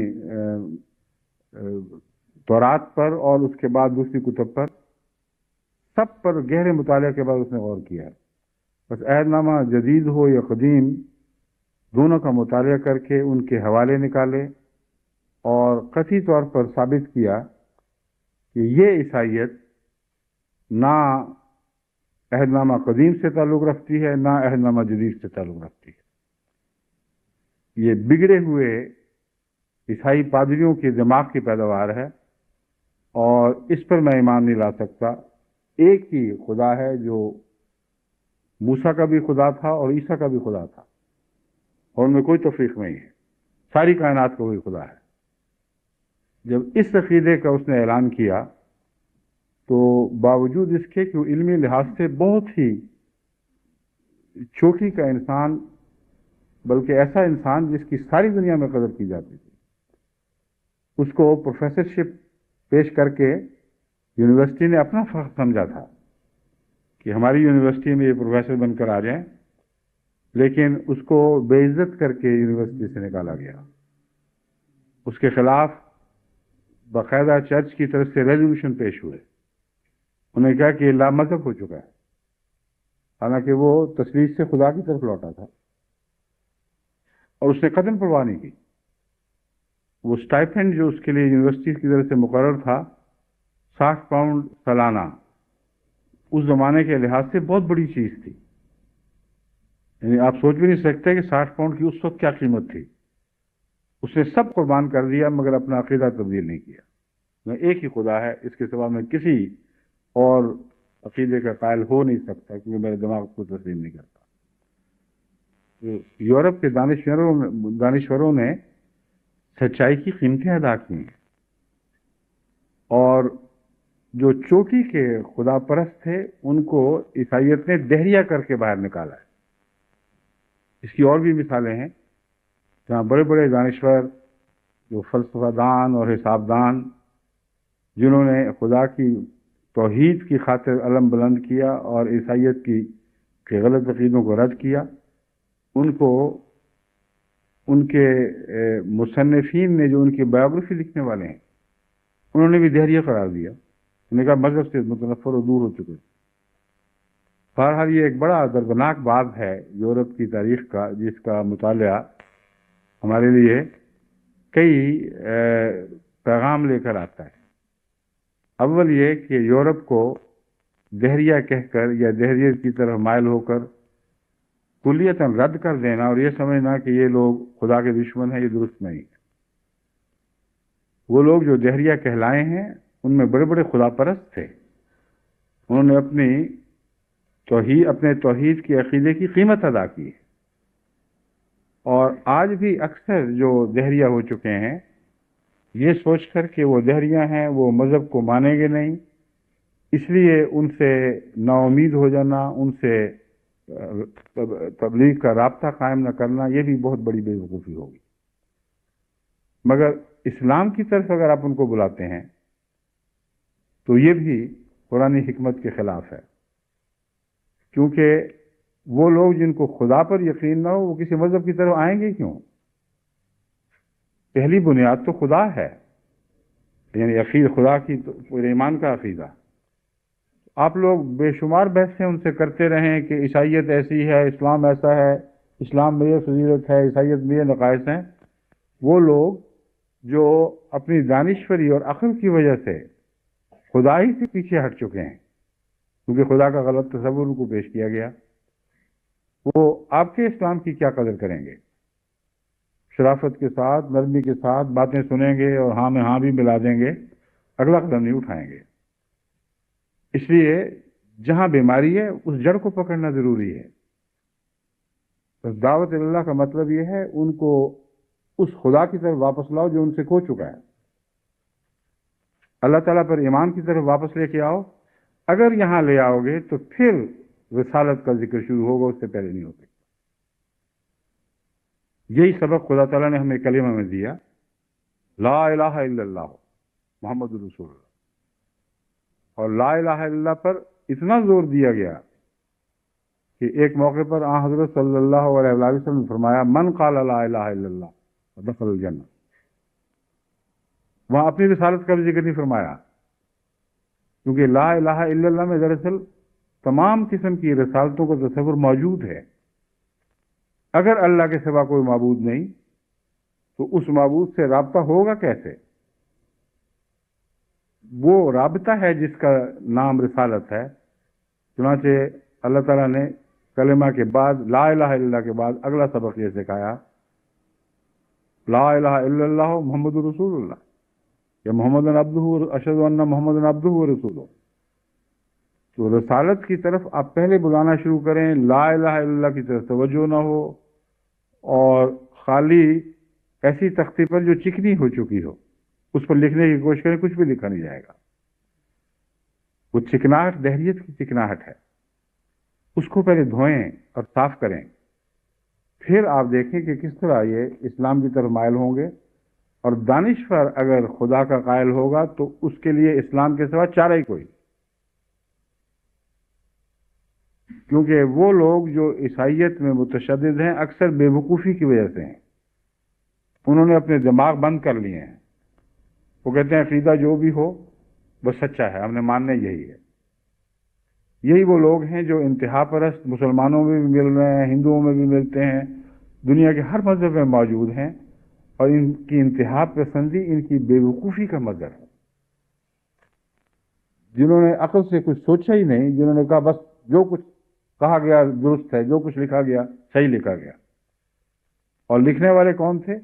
تورات پر، اور اس کے بعد دوسری کتب پر، سب پر گہرے مطالعے کے بعد اس نے غور کیا ہے۔ بس عہد نامہ جدید ہو یا قدیم، دونوں کا مطالعہ کر کے ان کے حوالے نکالے، اور قطعی طور پر ثابت کیا کہ یہ عیسائیت نہ عہد نامہ قدیم سے تعلق رکھتی ہے، نہ عہد نامہ جدید سے تعلق رکھتی ہے۔ یہ بگڑے ہوئے عیسائی پادریوں کے دماغ کی پیداوار ہے، اور اس پر میں ایمان نہیں لا سکتا۔ ایک ہی خدا ہے جو موسیٰ کا بھی خدا تھا اور عیسیٰ کا بھی خدا تھا، اور ان میں کوئی تفریق نہیں ہے، ساری کائنات کا وہی خدا ہے۔ جب اس عقیدے کا اس نے اعلان کیا تو باوجود اس کے کہ وہ علمی لحاظ سے بہت ہی چوٹی کا انسان، بلکہ ایسا انسان جس کی ساری دنیا میں قدر کی جاتی تھی، اس کو پروفیسرشپ پیش کر کے یونیورسٹی نے اپنا فخر سمجھا تھا کہ ہماری یونیورسٹی میں یہ پروفیسر بن کر آ جائیں، لیکن اس کو بے عزت کر کے یونیورسٹی سے نکالا گیا۔ اس کے خلاف باقاعدہ چرچ کی طرف سے ریزولوشن پیش ہوئے، انہوں نے کہا کہ یہ لامذہب ہو چکا ہے، حالانکہ وہ تسلیث سے خدا کی طرف لوٹا تھا، اور اس نے قدم پرواہ نہیں کی۔ وہ سٹائپنڈ جو اس کے لیے یونیورسٹی کی طرف سے مقرر تھا 60 پاؤنڈ سالانہ، اس زمانے کے لحاظ سے بہت بڑی چیز تھی۔ یعنی آپ سوچ بھی نہیں سکتے کہ 60 پاؤنڈ کی اس وقت کیا قیمت تھی۔ اس نے سب قربان کر دیا، مگر اپنا عقیدہ تبدیل نہیں کیا۔ میں ایک ہی خدا ہے، اس کے سوا میں کسی اور عقیدے کا قائل ہو نہیں سکتا، کیونکہ میرے دماغ کو تسلیم نہیں کرتا۔ یورپ کے دانشوروں نے سچائی کی قیمتیں ادا کی ہیں، اور جو چوٹی کے خدا پرست تھے ان کو عیسائیت نے دہریہ کر کے باہر نکالا ہے۔ اس کی اور بھی مثالیں ہیں جہاں بڑے بڑے دانشور جو فلسفہ دان اور حساب دان، جنہوں نے خدا کی توحید کی خاطر علم بلند کیا اور عیسائیت کے غلط عقیدوں کو رد کیا، ان کو ان کے مصنفین نے، جو ان کی بایوگرافی لکھنے والے ہیں، انہوں نے بھی دہریہ قرار دیا۔ انہوں نے کہا مذہب سے متنفر و دور ہو چکے۔ بہرحال یہ ایک بڑا دردناک باب ہے یورپ کی تاریخ کا، جس کا مطالعہ ہمارے لیے کئی پیغام لے کر آتا ہے۔ اول یہ کہ یورپ کو دہریہ کہہ کر یا دہریے کی طرف مائل ہو کر کلیتاً رد کر دینا اور یہ سمجھنا کہ یہ لوگ خدا کے دشمن ہیں، یہ درست نہیں ہے۔ وہ لوگ جو دہریہ کہلائے ہیں ان میں بڑے بڑے خدا پرست تھے، انہوں نے اپنے توحید کی عقیدے کی قیمت ادا کی ہے۔ اور آج بھی اکثر جو دہریہ ہو چکے ہیں، یہ سوچ کر کہ وہ دہریہ ہیں، وہ مذہب کو مانیں گے نہیں، اس لیے ان سے نا امید ہو جانا، ان سے تبلیغ کا رابطہ قائم نہ کرنا، یہ بھی بہت بڑی بے وقوفی ہوگی۔ مگر اسلام کی طرف اگر آپ ان کو بلاتے ہیں تو یہ بھی قرآن حکمت کے خلاف ہے، کیونکہ وہ لوگ جن کو خدا پر یقین نہ ہو وہ کسی مذہب کی طرف آئیں گے کیوں؟ پہلی بنیاد تو خدا ہے، یعنی خدا کی ایمان کا عقیدہ۔ آپ لوگ بے شمار بحثیں ان سے کرتے رہیں کہ عیسائیت ایسی ہے، اسلام ایسا ہے، اسلام میں یہ فضیلت ہے، عیسائیت میں یہ نقائص ہیں۔ وہ لوگ جو اپنی دانشوری اور عقل کی وجہ سے خدائی سے پیچھے ہٹ چکے ہیں، کیونکہ خدا کا غلط تصور ان کو پیش کیا گیا، وہ آپ کے اسلام کی کیا قدر کریں گے؟ شرافت کے ساتھ، نرمی کے ساتھ باتیں سنیں گے اور ہاں میں ہاں بھی ملا دیں گے، اگلا قدم نہیں اٹھائیں گے۔ اس لیے جہاں بیماری ہے اس جڑ کو پکڑنا ضروری ہے۔ بس دعوت اللہ کا مطلب یہ ہے ان کو اس خدا کی طرف واپس لاؤ جو ان سے کھو چکا ہے، اللہ تعالیٰ پر ایمان کی طرف واپس لے کے آؤ۔ اگر یہاں لے آؤ گے تو پھر رسالت کا ذکر شروع ہوگا، اس سے پہلے نہیں ہو سکتا۔ یہی سبق خدا تعالیٰ نے ہمیں کلمہ میں دیا، لا الہ الا اللہ محمد رسول اللہ، اور لا الہ الا اللہ پر اتنا زور دیا گیا کہ ایک موقع پر آن حضرت صلی اللہ علیہ وسلم نے فرمایا من قال لا الہ الا اللہ دخل الجنہ۔ وہاں اپنی رسالت کا بھی ذکر نہیں فرمایا، کیونکہ لا الہ الا اللہ میں دراصل تمام قسم کی رسالتوں کا تصور موجود ہے۔ اگر اللہ کے سوا کوئی معبود نہیں تو اس معبود سے رابطہ ہوگا کیسے؟ وہ رابطہ ہے جس کا نام رسالت ہے. چنانچہ اللہ تعالیٰ نے کلمہ کے بعد لا الہ الا اللہ کے بعد اگلا سبق یہ سکھایا لا الہ الا اللہ محمد رسول اللہ یا محمد عبدہ اشہد ان محمد عبدہ و رسولہ. تو رسالت کی طرف آپ پہلے بلانا شروع کریں, لا الہ الا اللہ کی طرف توجہ نہ ہو, اور خالی ایسی تختی پر جو چکنی ہو چکی ہو اس پر لکھنے کی کوشش کریں, کچھ بھی لکھا نہیں جائے گا. وہ چکناہٹ دہریت کی چکناہٹ ہے, اس کو پہلے دھوئیں اور صاف کریں, پھر آپ دیکھیں کہ کس طرح یہ اسلام کی طرف مائل ہوں گے. اور دانشور اگر خدا کا قائل ہوگا تو اس کے لیے اسلام کے سوا چارہ ہی کوئی, کیونکہ وہ لوگ جو عیسائیت میں متشدد ہیں اکثر بے وقوفی کی وجہ سے ہیں. انہوں نے اپنے دماغ بند کر لیے ہیں. وہ کہتے ہیں عقیدہ جو بھی ہو وہ سچا ہے, ہم نے ماننا یہی ہے. یہی وہ لوگ ہیں جو انتہا پرست مسلمانوں میں بھی مل رہے ہیں, ہندوؤں میں بھی ملتے ہیں, دنیا کے ہر مذہب میں موجود ہیں, اور ان کی انتہا پسندی ان کی بے وقوفی کا مظہر ہے. جنہوں نے عقل سے کچھ سوچا ہی نہیں, جنہوں نے کہا بس جو کچھ کہا گیا درست ہے, جو کچھ لکھا گیا صحیح لکھا گیا. اور لکھنے والے کون تھے؟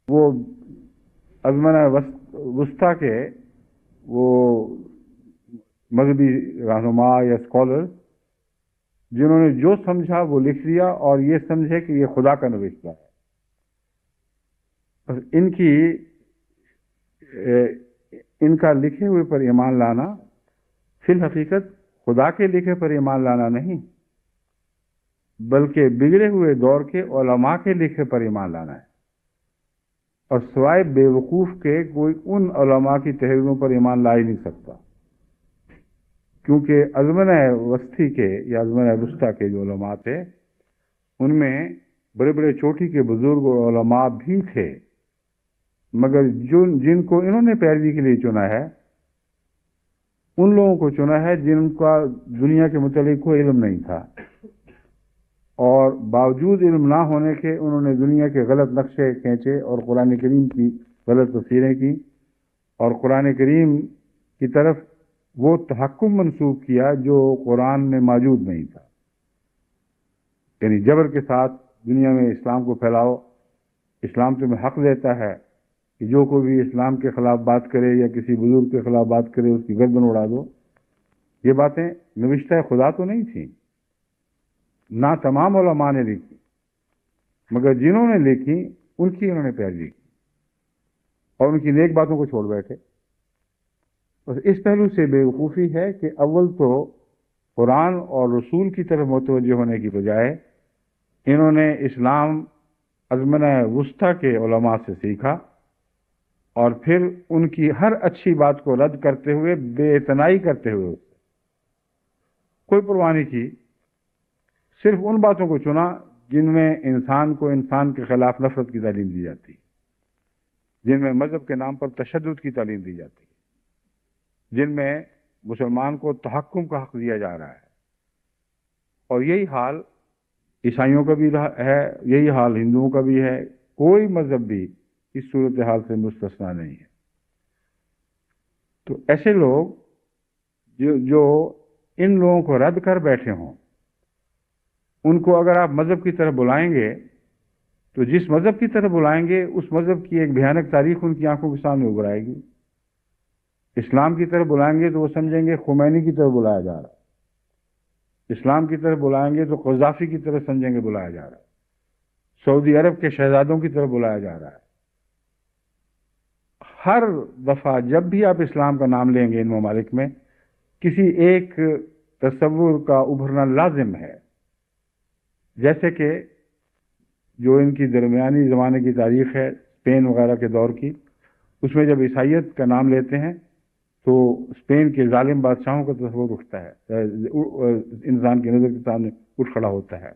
وہ ازمنہ وسطیٰ کے وہ مذہبی رہنما یا اسکالر جنہوں نے جو سمجھا وہ لکھ دیا, اور یہ سمجھے کہ یہ خدا کا نوشتہ ہے. بس ان کا لکھے ہوئے پر ایمان لانا فی الحقیقت خدا کے لکھے پر ایمان لانا نہیں, بلکہ بگڑے ہوئے دور کے علماء کے لکھے پر ایمان لانا ہے. اور سوائے بے وقوف کے کوئی ان علماء کی تحریروں پر ایمان لا ہی نہیں سکتا, کیونکہ ازمنہ وسطی کے یا ازمنہ وسطیٰ کے جو علماء تھے ان میں بڑے بڑے چوٹی کے بزرگ علماء بھی تھے, مگر جن کو انہوں نے پیروی کے لیے چنا ہے ان لوگوں کو چنا ہے جن کا دنیا کے متعلق کوئی علم نہیں تھا, اور باوجود علم نہ ہونے کے انہوں نے دنیا کے غلط نقشے کھینچے اور قرآن کریم کی غلط تفسیریں کی, اور قرآن کریم کی طرف وہ تحکم منسوخ کیا جو قرآن میں موجود نہیں تھا. یعنی جبر کے ساتھ دنیا میں اسلام کو پھیلاؤ, اسلام تمہیں حق دیتا ہے کہ جو کوئی بھی اسلام کے خلاف بات کرے یا کسی بزرگ کے خلاف بات کرے اس کی گردن اڑا دو. یہ باتیں نوشتہ خدا تو نہیں تھیں, نہ تمام علماء نے لکھی, مگر جنہوں نے لکھی ان کی انہوں نے پیروی کی اور ان کی نیک باتوں کو چھوڑ بیٹھے. بس اس پہلو سے بے وقوفی ہے کہ اول تو قرآن اور رسول کی طرف متوجہ ہونے کی بجائے انہوں نے اسلام ازمنہ وسطیٰ کے علماء سے سیکھا, اور پھر ان کی ہر اچھی بات کو رد کرتے ہوئے بے اعتنائی کرتے ہوئے اس سے کوئی پرواہ نہیں کی, صرف ان باتوں کو چنا جن میں انسان کو انسان کے خلاف نفرت کی تعلیم دی جاتی ہے, جن میں مذہب کے نام پر تشدد کی تعلیم دی جاتی ہے, جن میں مسلمان کو تحکم کا حق دیا جا رہا ہے. اور یہی حال عیسائیوں کا بھی ہے, یہی حال ہندوؤں کا بھی ہے, کوئی مذہب بھی اس صورتحال سے مستثنا نہیں ہے. تو ایسے لوگ جو ان لوگوں کو رد کر بیٹھے ہوں, ان کو اگر آپ مذہب کی طرف بلائیں گے تو جس مذہب کی طرف بلائیں گے اس مذہب کی ایک بھیانک تاریخ ان کی آنکھوں کے سامنے ابھر آئے گی. اسلام کی طرف بلائیں گے تو وہ سمجھیں گے خمینی کی طرف بلایا جا رہا ہے, اسلام کی طرف بلائیں گے تو قذافی کی طرف سمجھیں گے بلایا جا رہا ہے, سعودی عرب کے شہزادوں کی طرف بلایا جا رہا ہے. ہر دفعہ جب بھی آپ اسلام کا نام لیں گے ان ممالک میں کسی ایک تصور کا ابھرنا لازم ہے, جیسے کہ جو ان کی درمیانی زمانے کی تاریخ ہے اسپین وغیرہ کے دور کی, اس میں جب عیسائیت کا نام لیتے ہیں تو اسپین کے ظالم بادشاہوں کا تصور اٹھتا ہے, انسان کی نظر کے سامنے اٹھ کھڑا ہوتا ہے,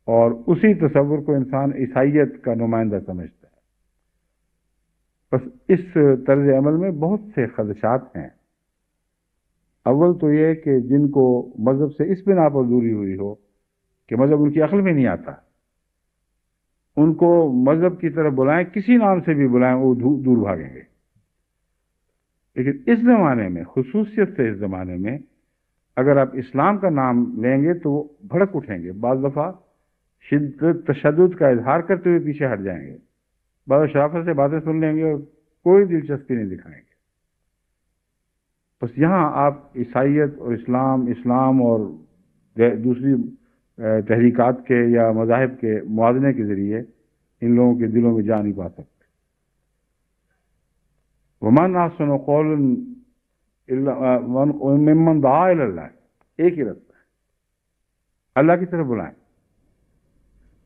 اور اسی تصور کو انسان عیسائیت کا نمائندہ سمجھتا ہے. بس اس طرز عمل میں بہت سے خدشات ہیں. اول تو یہ کہ جن کو مذہب سے اس بنا پر دوری ہوئی ہو کہ مذہب ان کی عقل میں نہیں آتا, ان کو مذہب کی طرف بلائیں, کسی نام سے بھی بلائیں وہ دور بھاگیں گے. لیکن اس زمانے میں خصوصیت سے اس زمانے میں اگر آپ اسلام کا نام لیں گے تو وہ بھڑک اٹھیں گے، بعض دفعہ شدت تشدد کا اظہار کرتے ہوئے پیچھے ہٹ جائیں گے، بعض شرافت سے باتیں سن لیں گے اور کوئی دلچسپی نہیں دکھائیں گے۔ بس یہاں آپ عیسائیت اور اسلام اور دوسری تحریکات کے یا مذاہب کے موازنے کے ذریعے ان لوگوں کے دلوں میں جا نہیں پا سکتے۔ ومن احسن قولا ممن دعا الی اللہ، ایک ہی رستہ ہے، اللہ کی طرف بلائیں،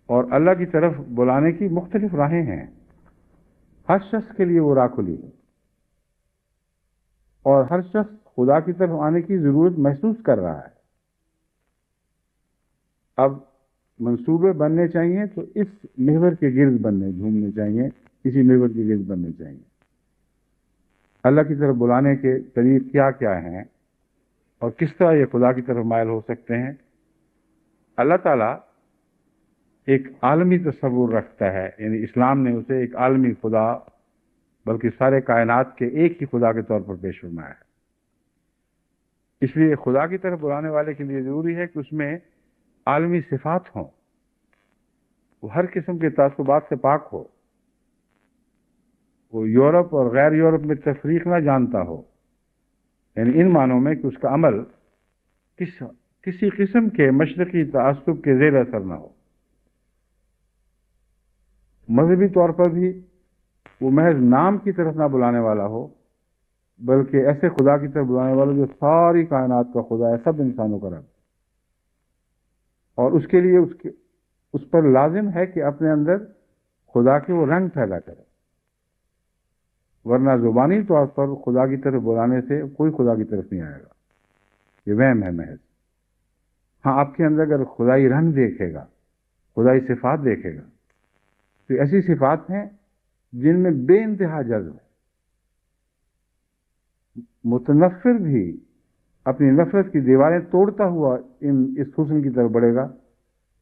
اور اللہ کی طرف بلانے کی مختلف راہیں ہیں، ہر شخص کے لیے وہ راہ کھلی ہے، اور ہر شخص خدا کی طرف آنے کی ضرورت محسوس کر رہا ہے۔ اب منصوبے بننے چاہیے تو اس محور کے گرد گھومنے چاہیے، اسی محور کے گرد بننے چاہیے۔ اللہ کی طرف بلانے کے طریق کیا کیا ہیں اور کس طرح یہ خدا کی طرف مائل ہو سکتے ہیں؟ اللہ تعالیٰ ایک عالمی تصور رکھتا ہے، یعنی اسلام نے اسے ایک عالمی خدا بلکہ سارے کائنات کے ایک ہی خدا کے طور پر پیش فرمایا ہے۔ اس لیے خدا کی طرف بلانے والے کے لیے ضروری ہے کہ اس میں عالمی صفات ہوں، وہ ہر قسم کے تعصبات سے پاک ہو، وہ یورپ اور غیر یورپ میں تفریق نہ جانتا ہو، یعنی ان معنوں میں کہ اس کا عمل کسی قسم کے مشرقی تعصب کے زیر اثر نہ ہو۔ مذہبی طور پر بھی وہ محض نام کی طرف نہ بلانے والا ہو، بلکہ ایسے خدا کی طرف بلانے والا جو ساری کائنات کا خدا ہے، سب انسانوں کا رب، اور اس کے لیے اس پر لازم ہے کہ اپنے اندر خدا کے وہ رنگ پیدا کرے، ورنہ زبانی طور پر خدا کی طرف بلانے سے کوئی خدا کی طرف نہیں آئے گا، یہ وہم ہے محض۔ ہاں، آپ کے اندر اگر خدائی رنگ دیکھے گا، خدائی صفات دیکھے گا، تو ایسی صفات ہیں جن میں بے انتہا جذب ہے۔ متنفر بھی اپنی نفرت کی دیواریں توڑتا ہوا اس حسن کی طرف بڑھے گا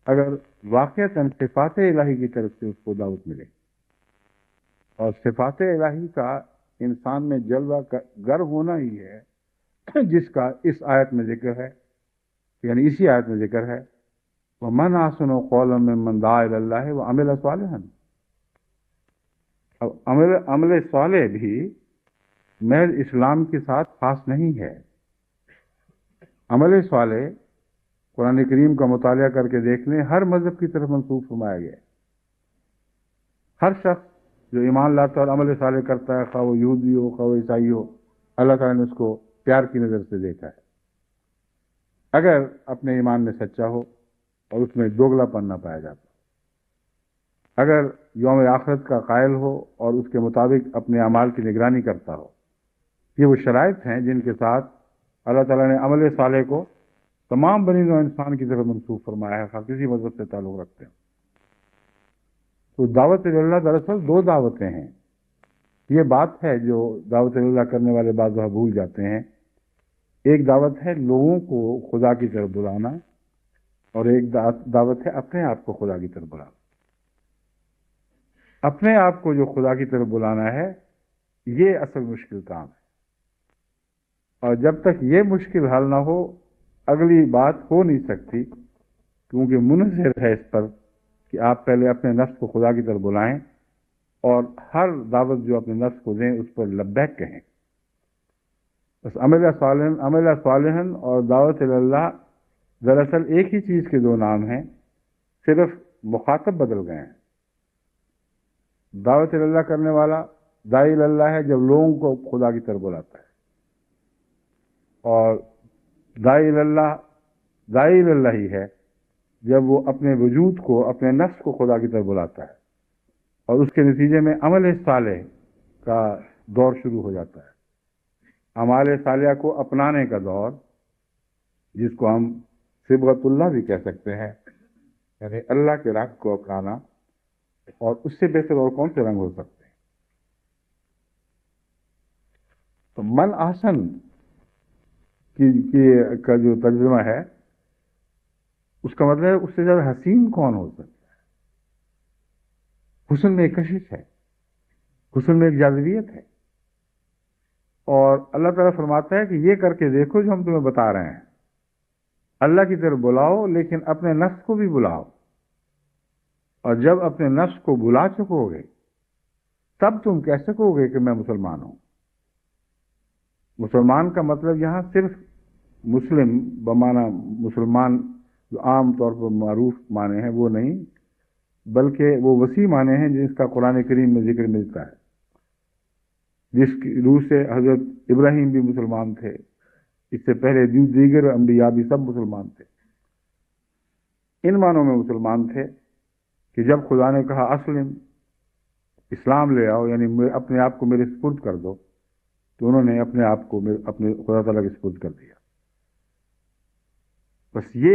اگر واقعتاً صفات الہی کی طرف سے اس کو دعوت ملے، اور صفات الہی کا انسان میں جلوہ گر ہونا ہی ہے جس کا اس آیت میں ذکر ہے، یعنی اسی آیت میں ذکر ہے، وَمَنْ أَحْسَنُ قَوْلًا مِّمَّنْ دَعَا إِلَى اللَّهِ وَعَمِلَ صَالِحًا۔ اب عمل صالح بھی محض اسلام کے ساتھ خاص نہیں ہے۔ عمل صالح قرآن کریم کا مطالعہ کر کے دیکھنے ہر مذہب کی طرف منسوب فرمایا گیا ہے۔ ہر شخص جو ایمان لاتا اور عمل صالح کرتا ہے، خواہ وہ یہودی ہو خواہ وہ عیسائی ہو، اللہ تعالیٰ نے اس کو پیار کی نظر سے دیکھا ہے۔ اگر اپنے ایمان میں سچا ہو اور اس میں دوگلا پن نہ پایا جاتا، اگر یوم آخرت کا قائل ہو اور اس کے مطابق اپنے اعمال کی نگرانی کرتا ہو، یہ وہ شرائط ہیں جن کے ساتھ اللہ تعالیٰ نے عمل صالح کو تمام بنی نوع انسان کی طرف منسوب فرمایا ہے، خاص کسی مذہب سے تعلق رکھتے ہیں۔ تو دعوت اللہ دراصل دو دعوتیں ہیں۔ یہ بات ہے جو دعوت اللہ کرنے والے بعض دفعہ بھول جاتے ہیں۔ ایک دعوت ہے لوگوں کو خدا کی طرف بلانا، اور ایک دعوت ہے اپنے آپ کو خدا کی طرف بلانا۔ اپنے آپ کو جو خدا کی طرف بلانا ہے، یہ اصل مشکل کام ہے، اور جب تک یہ مشکل حل نہ ہو اگلی بات ہو نہیں سکتی، کیونکہ منحصر ہے اس پر کہ آپ پہلے اپنے نفس کو خدا کی طرف بلائیں اور ہر دعوت جو اپنے نفس کو دیں اس پر لبیک کہیں۔ بس عمل صالحا اور دعوت اللہ دراصل ایک ہی چیز کے دو نام ہیں، صرف مخاطب بدل گئے ہیں۔ دعوت اللہ کرنے والا داعی اللہ ہے جب لوگوں کو خدا کی طرف بلاتا ہے، اور داعی اللہ ہی ہے جب وہ اپنے وجود کو، اپنے نفس کو خدا کی طرف بلاتا ہے، اور اس کے نتیجے میں عمل صالح کا دور شروع ہو جاتا ہے۔ اعمال صالحہ کو اپنانے کا دور، جس کو ہم صبغت اللہ بھی کہہ سکتے ہیں، یعنی اللہ کے رنگ کو اپنانا، اور اس سے بہتر اور کون سے رنگ ہو سکتے ہیں؟ تو من احسن کا جو ترجمہ ہے اس کا مطلب ہے اس سے زیادہ حسین کون ہو سکتا ہے؟ حسن میں ایک کشش ہے، حسن میں ایک جاذبیت ہے، اور اللہ تعالیٰ فرماتا ہے کہ یہ کر کے دیکھو جو ہم تمہیں بتا رہے ہیں، اللہ کی طرف بلاؤ لیکن اپنے نفس کو بھی بلاؤ، اور جب اپنے نفس کو بلا چکو گے تب تم کہہ سکو گے کہ میں مسلمان ہوں۔ مسلمان کا مطلب یہاں صرف مسلم بمعنی مسلمان جو عام طور پر معروف معنی ہیں وہ نہیں، بلکہ وہ وسیع معنی ہیں جس کا قرآن کریم میں ذکر ملتا ہے، جس کی روح سے حضرت ابراہیم بھی مسلمان تھے، اس سے پہلے دیگر انبیاء بھی سب مسلمان تھے۔ ان معنوں میں مسلمان تھے کہ جب خدا نے کہا اسلم، اسلام لے آؤ، یعنی اپنے آپ کو میرے سپرد کر دو، تو انہوں نے اپنے آپ کو اپنے خدا تعالیٰ کے سپرد کر دیا۔ بس یہ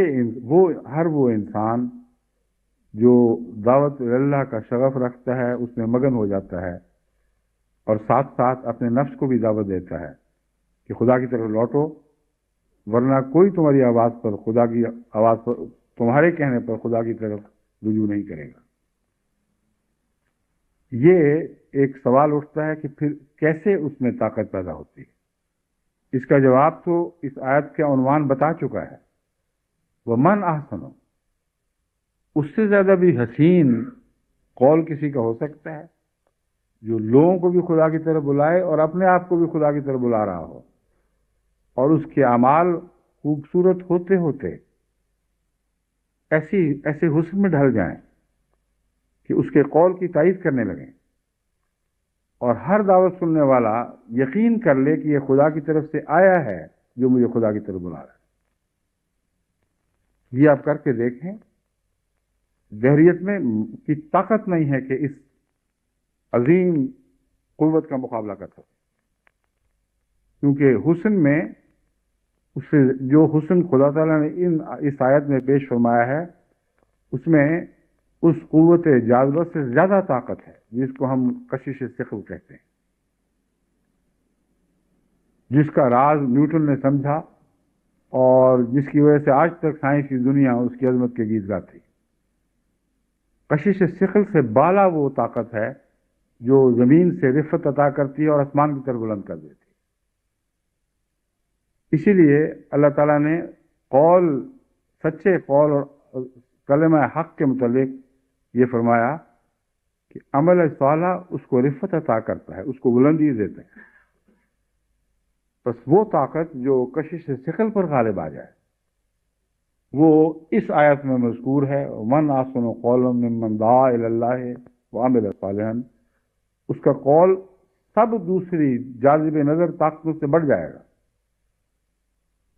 ہر وہ انسان جو دعوت اللہ کا شغف رکھتا ہے اس میں مگن ہو جاتا ہے، اور ساتھ ساتھ اپنے نفس کو بھی دعوت دیتا ہے کہ خدا کی طرف لوٹو، ورنہ کوئی تمہاری آواز پر خدا کی آواز پر تمہارے کہنے پر خدا کی طرف رجوع نہیں کرے گا۔ یہ ایک سوال اٹھتا ہے کہ پھر کیسے اس میں طاقت پیدا ہوتی ہے؟ اس کا جواب تو اس آیت کا عنوان بتا چکا ہے، وَمَنْ أَحْسَنُ۔ اس سے زیادہ بھی حسین قول کسی کا ہو سکتا ہے جو لوگوں کو بھی خدا کی طرف بلائے اور اپنے آپ کو بھی خدا کی طرف بلا رہا ہو، اور اس کے اعمال خوبصورت ہوتے ہوتے ایسے حسن میں ڈھل جائیں کہ اس کے قول کی تائید کرنے لگیں، اور ہر دعوت سننے والا یقین کر لے کہ یہ خدا کی طرف سے آیا ہے جو مجھے خدا کی طرف بلا رہا ہے۔ یہ آپ کر کے دیکھیں، دہریت میں کی طاقت نہیں ہے کہ اس عظیم قوت کا مقابلہ کر سکے، کیونکہ حسن میں اس سے جو حسن خدا تعالیٰ نے اس آیت میں پیش فرمایا ہے اس میں اس قوت جاذبہ سے زیادہ طاقت ہے جس کو ہم کشش ثقل کہتے ہیں، جس کا راز نیوٹن نے سمجھا اور جس کی وجہ سے آج تک سائنس کی دنیا اس کی عظمت کے گیت گاتی۔ کشش ثقل سے بالا وہ طاقت ہے جو زمین سے رفعت عطا کرتی ہے اور آسمان کی طرف بلند کر دیتی ہے۔ اسی لیے اللہ تعالیٰ نے قول، سچے قول اور کلمہ حق کے متعلق یہ فرمایا کہ عمل صالح اس کو رفعت عطا کرتا ہے، اس کو بلندی دیتا ہے۔ بس وہ طاقت جو کشش ثقل پر غالب آ جائے وہ اس آیت میں مذکور ہے، من احسن قولا ممن دعا الی اللہ وعمل صالحا۔ اس کا قول سب دوسری جاذب نظر طاقتوں سے بڑھ جائے گا،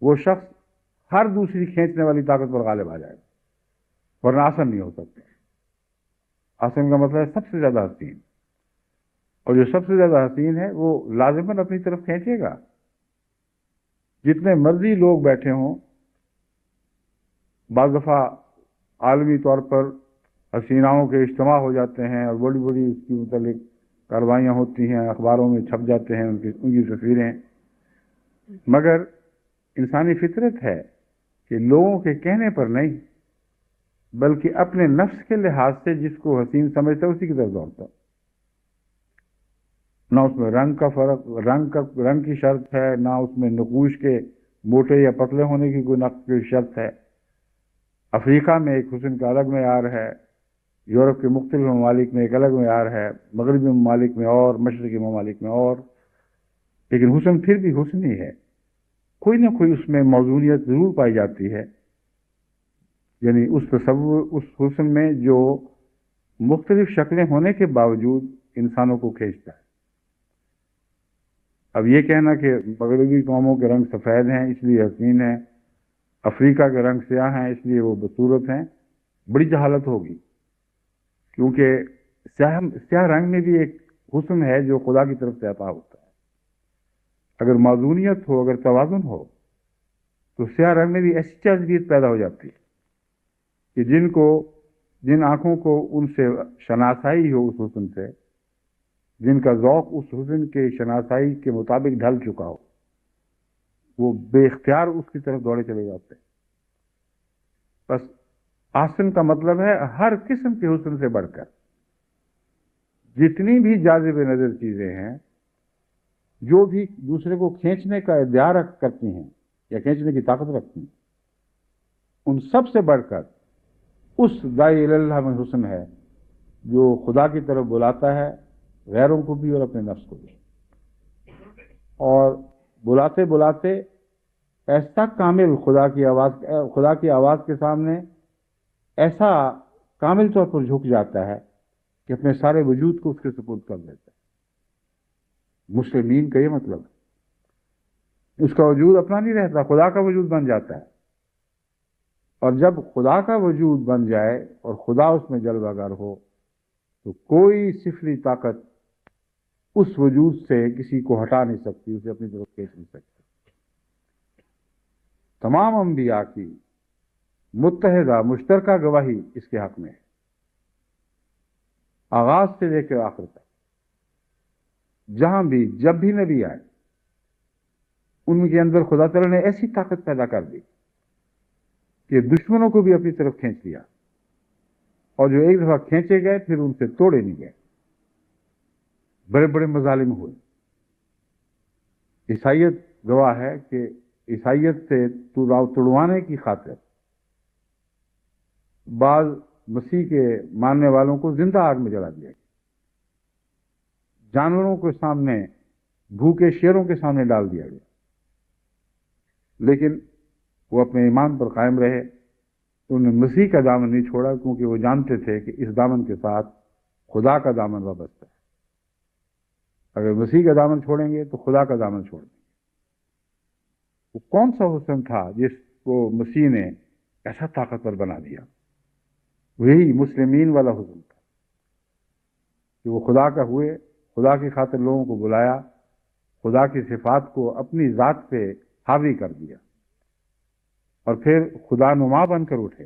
وہ شخص ہر دوسری کھینچنے والی طاقت پر غالب آ جائے گا، ورنہ آسن نہیں ہو سکتے۔ آسن کا مطلب ہے سب سے زیادہ حسین، اور جو سب سے زیادہ حسین ہے وہ لازماً اپنی طرف کھینچے گا۔ جتنے مرضی لوگ بیٹھے ہوں، بعض دفعہ عالمی طور پر حسیناؤں کے اجتماع ہو جاتے ہیں اور بڑی بڑی اس کی متعلق کاروائیاں ہوتی ہیں، اخباروں میں چھپ جاتے ہیں ان کی تصویریں، مگر انسانی فطرت ہے کہ لوگوں کے کہنے پر نہیں بلکہ اپنے نفس کے لحاظ سے جس کو حسین سمجھتا ہے اسی کی طرف دوڑتا۔ نہ اس میں رنگ کا فرق، رنگ کی شرط ہے، نہ اس میں نقوش کے موٹے یا پتلے ہونے کی کوئی شرط ہے۔ افریقہ میں ایک حسن کا الگ معیار ہے، یورپ کے مختلف ممالک میں ایک الگ معیار ہے، مغربی ممالک میں اور مشرقی ممالک میں اور، لیکن حسن پھر بھی حسن ہی ہے۔ کوئی نہ کوئی اس میں موضوعیت ضرور پائی جاتی ہے، یعنی اس تصور، اس حسن میں جو مختلف شکلیں ہونے کے باوجود انسانوں کو کھینچتا ہے۔ اب یہ کہنا کہ مغربی قوموں کے رنگ سفید ہیں اس لیے حسین ہیں، افریقہ کے رنگ سیاہ ہیں اس لیے وہ بدصورت ہیں، بڑی جہالت ہوگی، کیونکہ سیاہ رنگ میں بھی ایک حسن ہے جو خدا کی طرف سے عطا ہوتا ہے۔ اگر معذونیت ہو، اگر توازن ہو تو سیاہ رنگ میں بھی ایسی جاذبیت پیدا ہو جاتی ہے کہ جن آنکھوں کو ان سے شناسائی ہو، اس حسن سے، جن کا ذوق اس حسن کے شناسائی کے مطابق ڈھل چکا ہو، وہ بے اختیار اس کی طرف دوڑے چلے جاتے ہیں۔ بس حسن کا مطلب ہے ہر قسم کے حسن سے بڑھ کر جتنی بھی جاذب نظر چیزیں ہیں جو بھی دوسرے کو کھینچنے کا ادعا کرتی ہیں یا کھینچنے کی طاقت رکھتی ہیں، ان سب سے بڑھ کر اس داعی اللہ میں حسن ہے جو خدا کی طرف بلاتا ہے، غیروں کو بھی اور اپنے نفس کو بھی، اور بلاتے بلاتے ایسا کامل خدا کی آواز کے سامنے ایسا کامل طور پر جھک جاتا ہے کہ اپنے سارے وجود کو اس کے سپرد کر دیتا ہے۔ مسلمین کا یہ مطلب ہے، اس کا وجود اپنا نہیں رہتا، خدا کا وجود بن جاتا ہے، اور جب خدا کا وجود بن جائے اور خدا اس میں جلوہ گر ہو تو کوئی سفلی طاقت اس وجود سے کسی کو ہٹا نہیں سکتی، اسے اپنی طرف کھینچ نہیں سکتی۔ تمام انبیاء کی متحدہ مشترکہ گواہی اس کے حق میں ہے، آغاز سے لے کر آخر تک۔ جہاں بھی جب بھی نبی آئے ان کے اندر خدا تعالیٰ نے ایسی طاقت پیدا کر دی کہ دشمنوں کو بھی اپنی طرف کھینچ لیا، اور جو ایک دفعہ کھینچے گئے پھر ان سے توڑے نہیں گئے، بڑے بڑے مظالم ہوئے۔ عیسائیت گواہ ہے کہ عیسائیت سے توڑوانے کی خاطر بعض مسیح کے ماننے والوں کو زندہ آگ میں جلا دیا گیا، جانوروں کے سامنے، بھوکے شیروں کے سامنے ڈال دیا گیا، لیکن وہ اپنے ایمان پر قائم رہے، انہوں نے مسیح کا دامن نہیں چھوڑا، کیونکہ وہ جانتے تھے کہ اس دامن کے ساتھ خدا کا دامن وابستہ ہے۔ اگر مسیح کا دامن چھوڑیں گے تو خدا کا دامن چھوڑ دیں گے۔ وہ کون سا حسن تھا جس کو مسیح نے ایسا طاقتور بنا دیا؟ وہی مسلمین والا حسن تھا کہ وہ خدا کا ہوئے، خدا کی خاطر لوگوں کو بلایا، خدا کی صفات کو اپنی ذات پہ حاوی کر دیا، اور پھر خدا نما بن کر اٹھے۔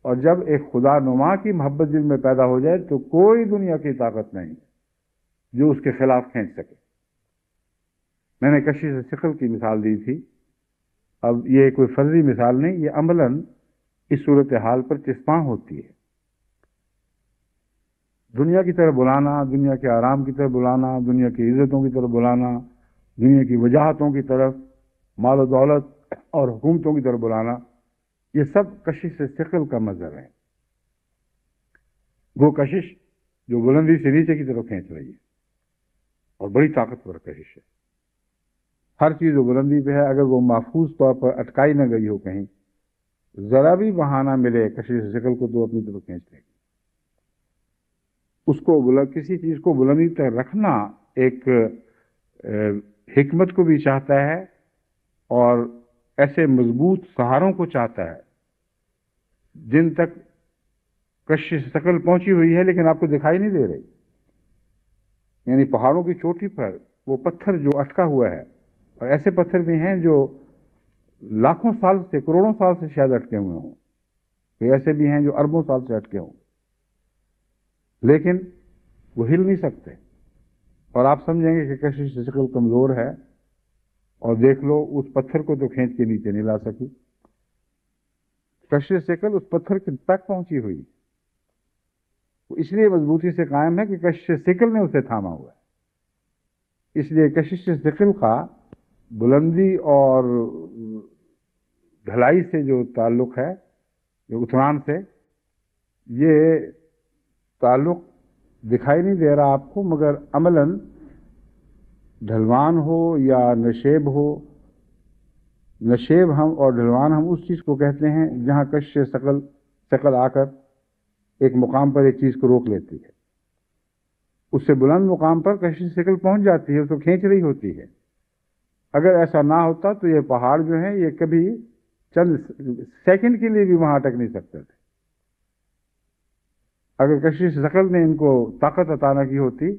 اور جب ایک خدا نما کی محبت دل میں پیدا ہو جائے تو کوئی دنیا کی طاقت نہیں جو اس کے خلاف کھینچ سکے۔ میں نے کشش ثقل کی مثال دی تھی، اب یہ کوئی فرضی مثال نہیں، یہ عملاً اس صورتحال پر چسپاں ہوتی ہے۔ دنیا کی طرف بلانا، دنیا کے آرام کی طرف بلانا، دنیا کی عزتوں کی طرف بلانا، دنیا کی وجاہتوں کی طرف، مال و دولت اور حکومتوں کی طرف بلانا، یہ سب کشش ثقل کا مظہر ہے۔ وہ کشش جو بلندی سے نیچے کی طرف کھینچ رہی ہے اور بڑی طاقتور کشش ہے۔ ہر چیز جو بلندی پہ ہے، اگر وہ محفوظ طور پر اٹکائی نہ گئی ہو کہیں، ذرا بھی بہانہ ملے کشش ثقل کو تو اپنی طرف کھینچ لے گی۔ اس کو کسی چیز کو بلندی تک رکھنا ایک حکمت کو بھی چاہتا ہے اور ایسے مضبوط سہاروں کو چاہتا ہے جن تک کشش ثقل پہنچی ہوئی ہے لیکن آپ کو دکھائی نہیں دے رہی۔ یعنی پہاڑوں کی چوٹی پر وہ پتھر جو اٹکا ہوا ہے، اور ایسے پتھر بھی ہیں جو لاکھوں سال سے، کروڑوں سال سے شاید اٹکے ہوئے ہوں، کوئی ایسے بھی ہیں جو اربوں سال سے اٹکے ہوں، لیکن وہ ہل نہیں سکتے، اور آپ سمجھیں گے کہ کشش ثقل کمزور ہے، اور دیکھ لو اس پتھر کو تو کھینچ کے نیچے نہیں لا سکی۔ کشش ثقل اس پتھر تک پہنچی ہوئی، وہ اس لیے مضبوطی سے قائم ہے کہ کشش ثقل نے اسے تھاما ہوا ہے۔ اس لیے کشش ثقل کا بلندی اور ڈھلائی سے جو تعلق ہے، جو اتران سے، یہ تعلق دکھائی نہیں دے رہا آپ کو، مگر عملاً ڈھلوان ہو یا نشیب ہو، نشیب ہم اور ڈھلوان ہم اس چیز کو کہتے ہیں جہاں کشش ثقل آ کر ایک مقام پر ایک چیز کو روک لیتی ہے، اس سے بلند مقام پر کشش ثقل پہنچ جاتی ہے، اس کو کھینچ رہی ہوتی ہے۔ اگر ایسا نہ ہوتا تو یہ پہاڑ جو ہیں یہ کبھی چند سیکنڈ کے لیے بھی وہاں اٹک نہیں سکتے تھے۔ اگر کشش ثقل نے ان کو طاقت عطا نہ کی ہوتی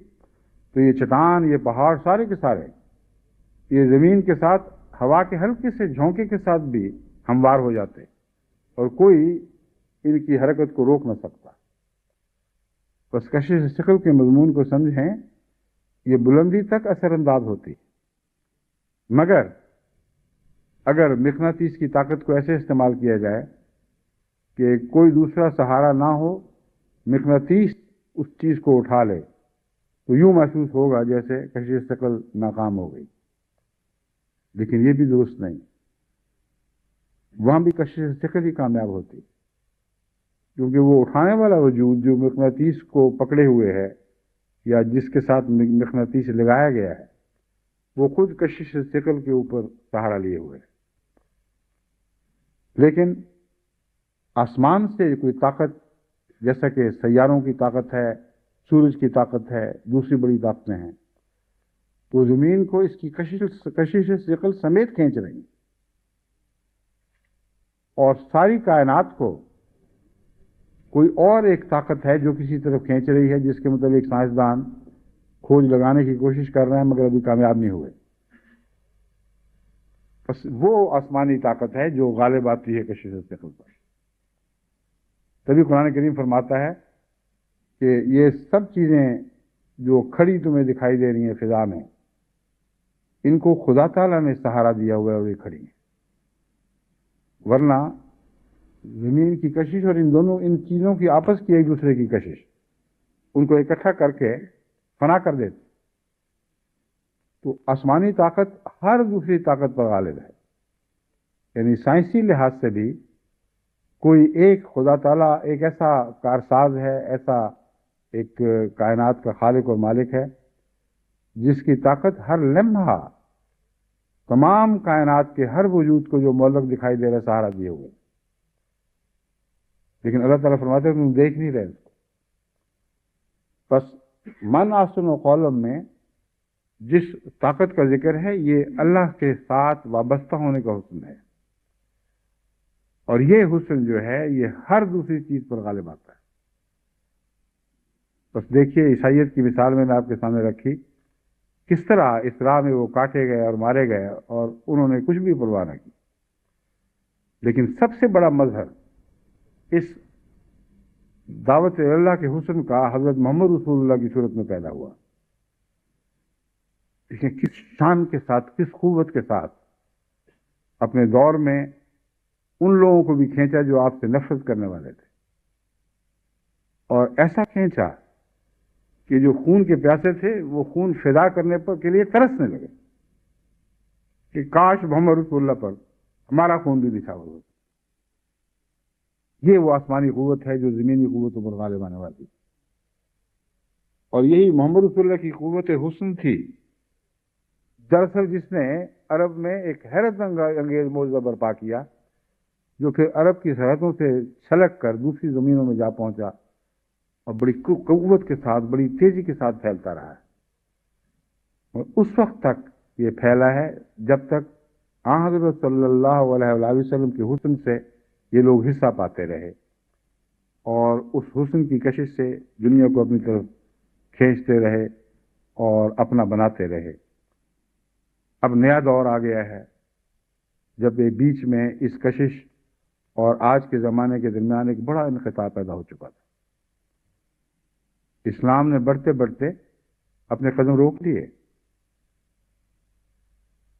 تو یہ چٹان، یہ پہاڑ سارے کے سارے یہ زمین کے ساتھ ہوا کے ہلکے سے جھونکے کے ساتھ بھی ہموار ہو جاتے، اور کوئی ان کی حرکت کو روک نہ سکتا۔ بس کشش ثقل کے مضمون کو سمجھیں، یہ بلندی تک اثر انداز ہوتی، مگر اگر مقناطیس کی طاقت کو ایسے استعمال کیا جائے کہ کوئی دوسرا سہارا نہ ہو، مقناطیس اس چیز کو اٹھا لے، تو یوں محسوس ہوگا جیسے کشش ثقل ناکام ہو گئی، لیکن یہ بھی درست نہیں، وہاں بھی کشش ثقل ہی کامیاب ہوتی، کیونکہ وہ اٹھانے والا وجود جو مقناطیس کو پکڑے ہوئے ہے یا جس کے ساتھ مقناطیس لگایا گیا ہے، وہ خود کشش ثقل کے اوپر سہارا لیے ہوئے ہے۔ لیکن آسمان سے کوئی طاقت، جیسا کہ سیاروں کی طاقت ہے، سورج کی طاقت ہے، دوسری بڑی طاقتیں ہیں، تو زمین کو اس کی کشش ثقل سمیت کھینچ رہی ہیں، اور ساری کائنات کو کوئی اور ایک طاقت ہے جو کسی طرف کھینچ رہی ہے، جس کے متعلق سائنسدان کھوج لگانے کی کوشش کر رہے ہیں مگر ابھی کامیاب نہیں ہوئے۔ بس وہ آسمانی طاقت ہے جو غالب آتی ہے کشش ثقل پر۔ تبھی قرآن کریم فرماتا ہے کہ یہ سب چیزیں جو کھڑی تمہیں دکھائی دے رہی ہیں فضا میں، ان کو خدا تعالیٰ نے سہارا دیا ہوا ہے اور یہ کھڑی ہیں، ورنہ زمین کی کشش اور ان چیزوں کی آپس کی ایک دوسرے کی کشش ان کو اکٹھا کر کے فنا کر دیتے، تو آسمانی طاقت ہر دوسری طاقت پر غالب ہے۔ یعنی سائنسی لحاظ سے بھی کوئی ایک خدا تعالیٰ ایک ایسا کارساز ہے، ایسا ایک کائنات کا خالق اور مالک ہے جس کی طاقت ہر لمحہ تمام کائنات کے ہر وجود کو جو معلق دکھائی دے رہا ہے سہارا دیے ہوئے، لیکن اللہ تعالیٰ فرماتے ہیں تم دیکھ نہیں رہے اس کو۔ بس من احسن و قولم میں جس طاقت کا ذکر ہے یہ اللہ کے ساتھ وابستہ ہونے کا حسن ہے، اور یہ حسن جو ہے یہ ہر دوسری چیز پر غالب آتا ہے۔ بس دیکھیے عیسائیت کی مثال میں نے آپ کے سامنے رکھی، کس طرح اس راہ میں وہ کاٹے گئے اور مارے گئے اور انہوں نے کچھ بھی پرواہ نہ کی، لیکن سب سے بڑا مظہر اس دعوت اللہ کے حسن کا حضرت محمد رسول اللہ کی صورت میں پیدا ہوا۔ دیکھیں کس شان کے ساتھ، کس قوت کے ساتھ اپنے دور میں ان لوگوں کو بھی کھینچا جو آپ سے نفرت کرنے والے تھے، اور ایسا کھینچا کہ جو خون کے پیاسے تھے وہ خون فدا کرنے پر کے لیے ترسنے لگے کہ کاش محمد رسول اللہ پر ہمارا خون بھی نچھاور ہوتا۔ یہ وہ آسمانی قوت ہے جو زمینی قوتوں پر غالب آنے والی، اور یہی محمد رسول اللہ کی قوت حسن تھی دراصل جس نے عرب میں ایک حیرت انگیز معجزہ برپا کیا، جو پھر عرب کی سرحدوں سے چھلک کر دوسری زمینوں میں جا پہنچا اور بڑی قوت کے ساتھ، بڑی تیزی کے ساتھ پھیلتا رہا ہے، اور اس وقت تک یہ پھیلا ہے جب تک آن حضرت صلی اللہ علیہ وآلہ وسلم کے حسن سے یہ لوگ حصہ پاتے رہے، اور اس حسن کی کشش سے دنیا کو اپنی طرف کھینچتے رہے اور اپنا بناتے رہے۔ اب نیا دور آ گیا ہے جب یہ بیچ میں اس کشش اور آج کے زمانے کے درمیان ایک بڑا انقطاع پیدا ہو چکا تھا۔ اسلام نے بڑھتے بڑھتے اپنے قدم روک لیے،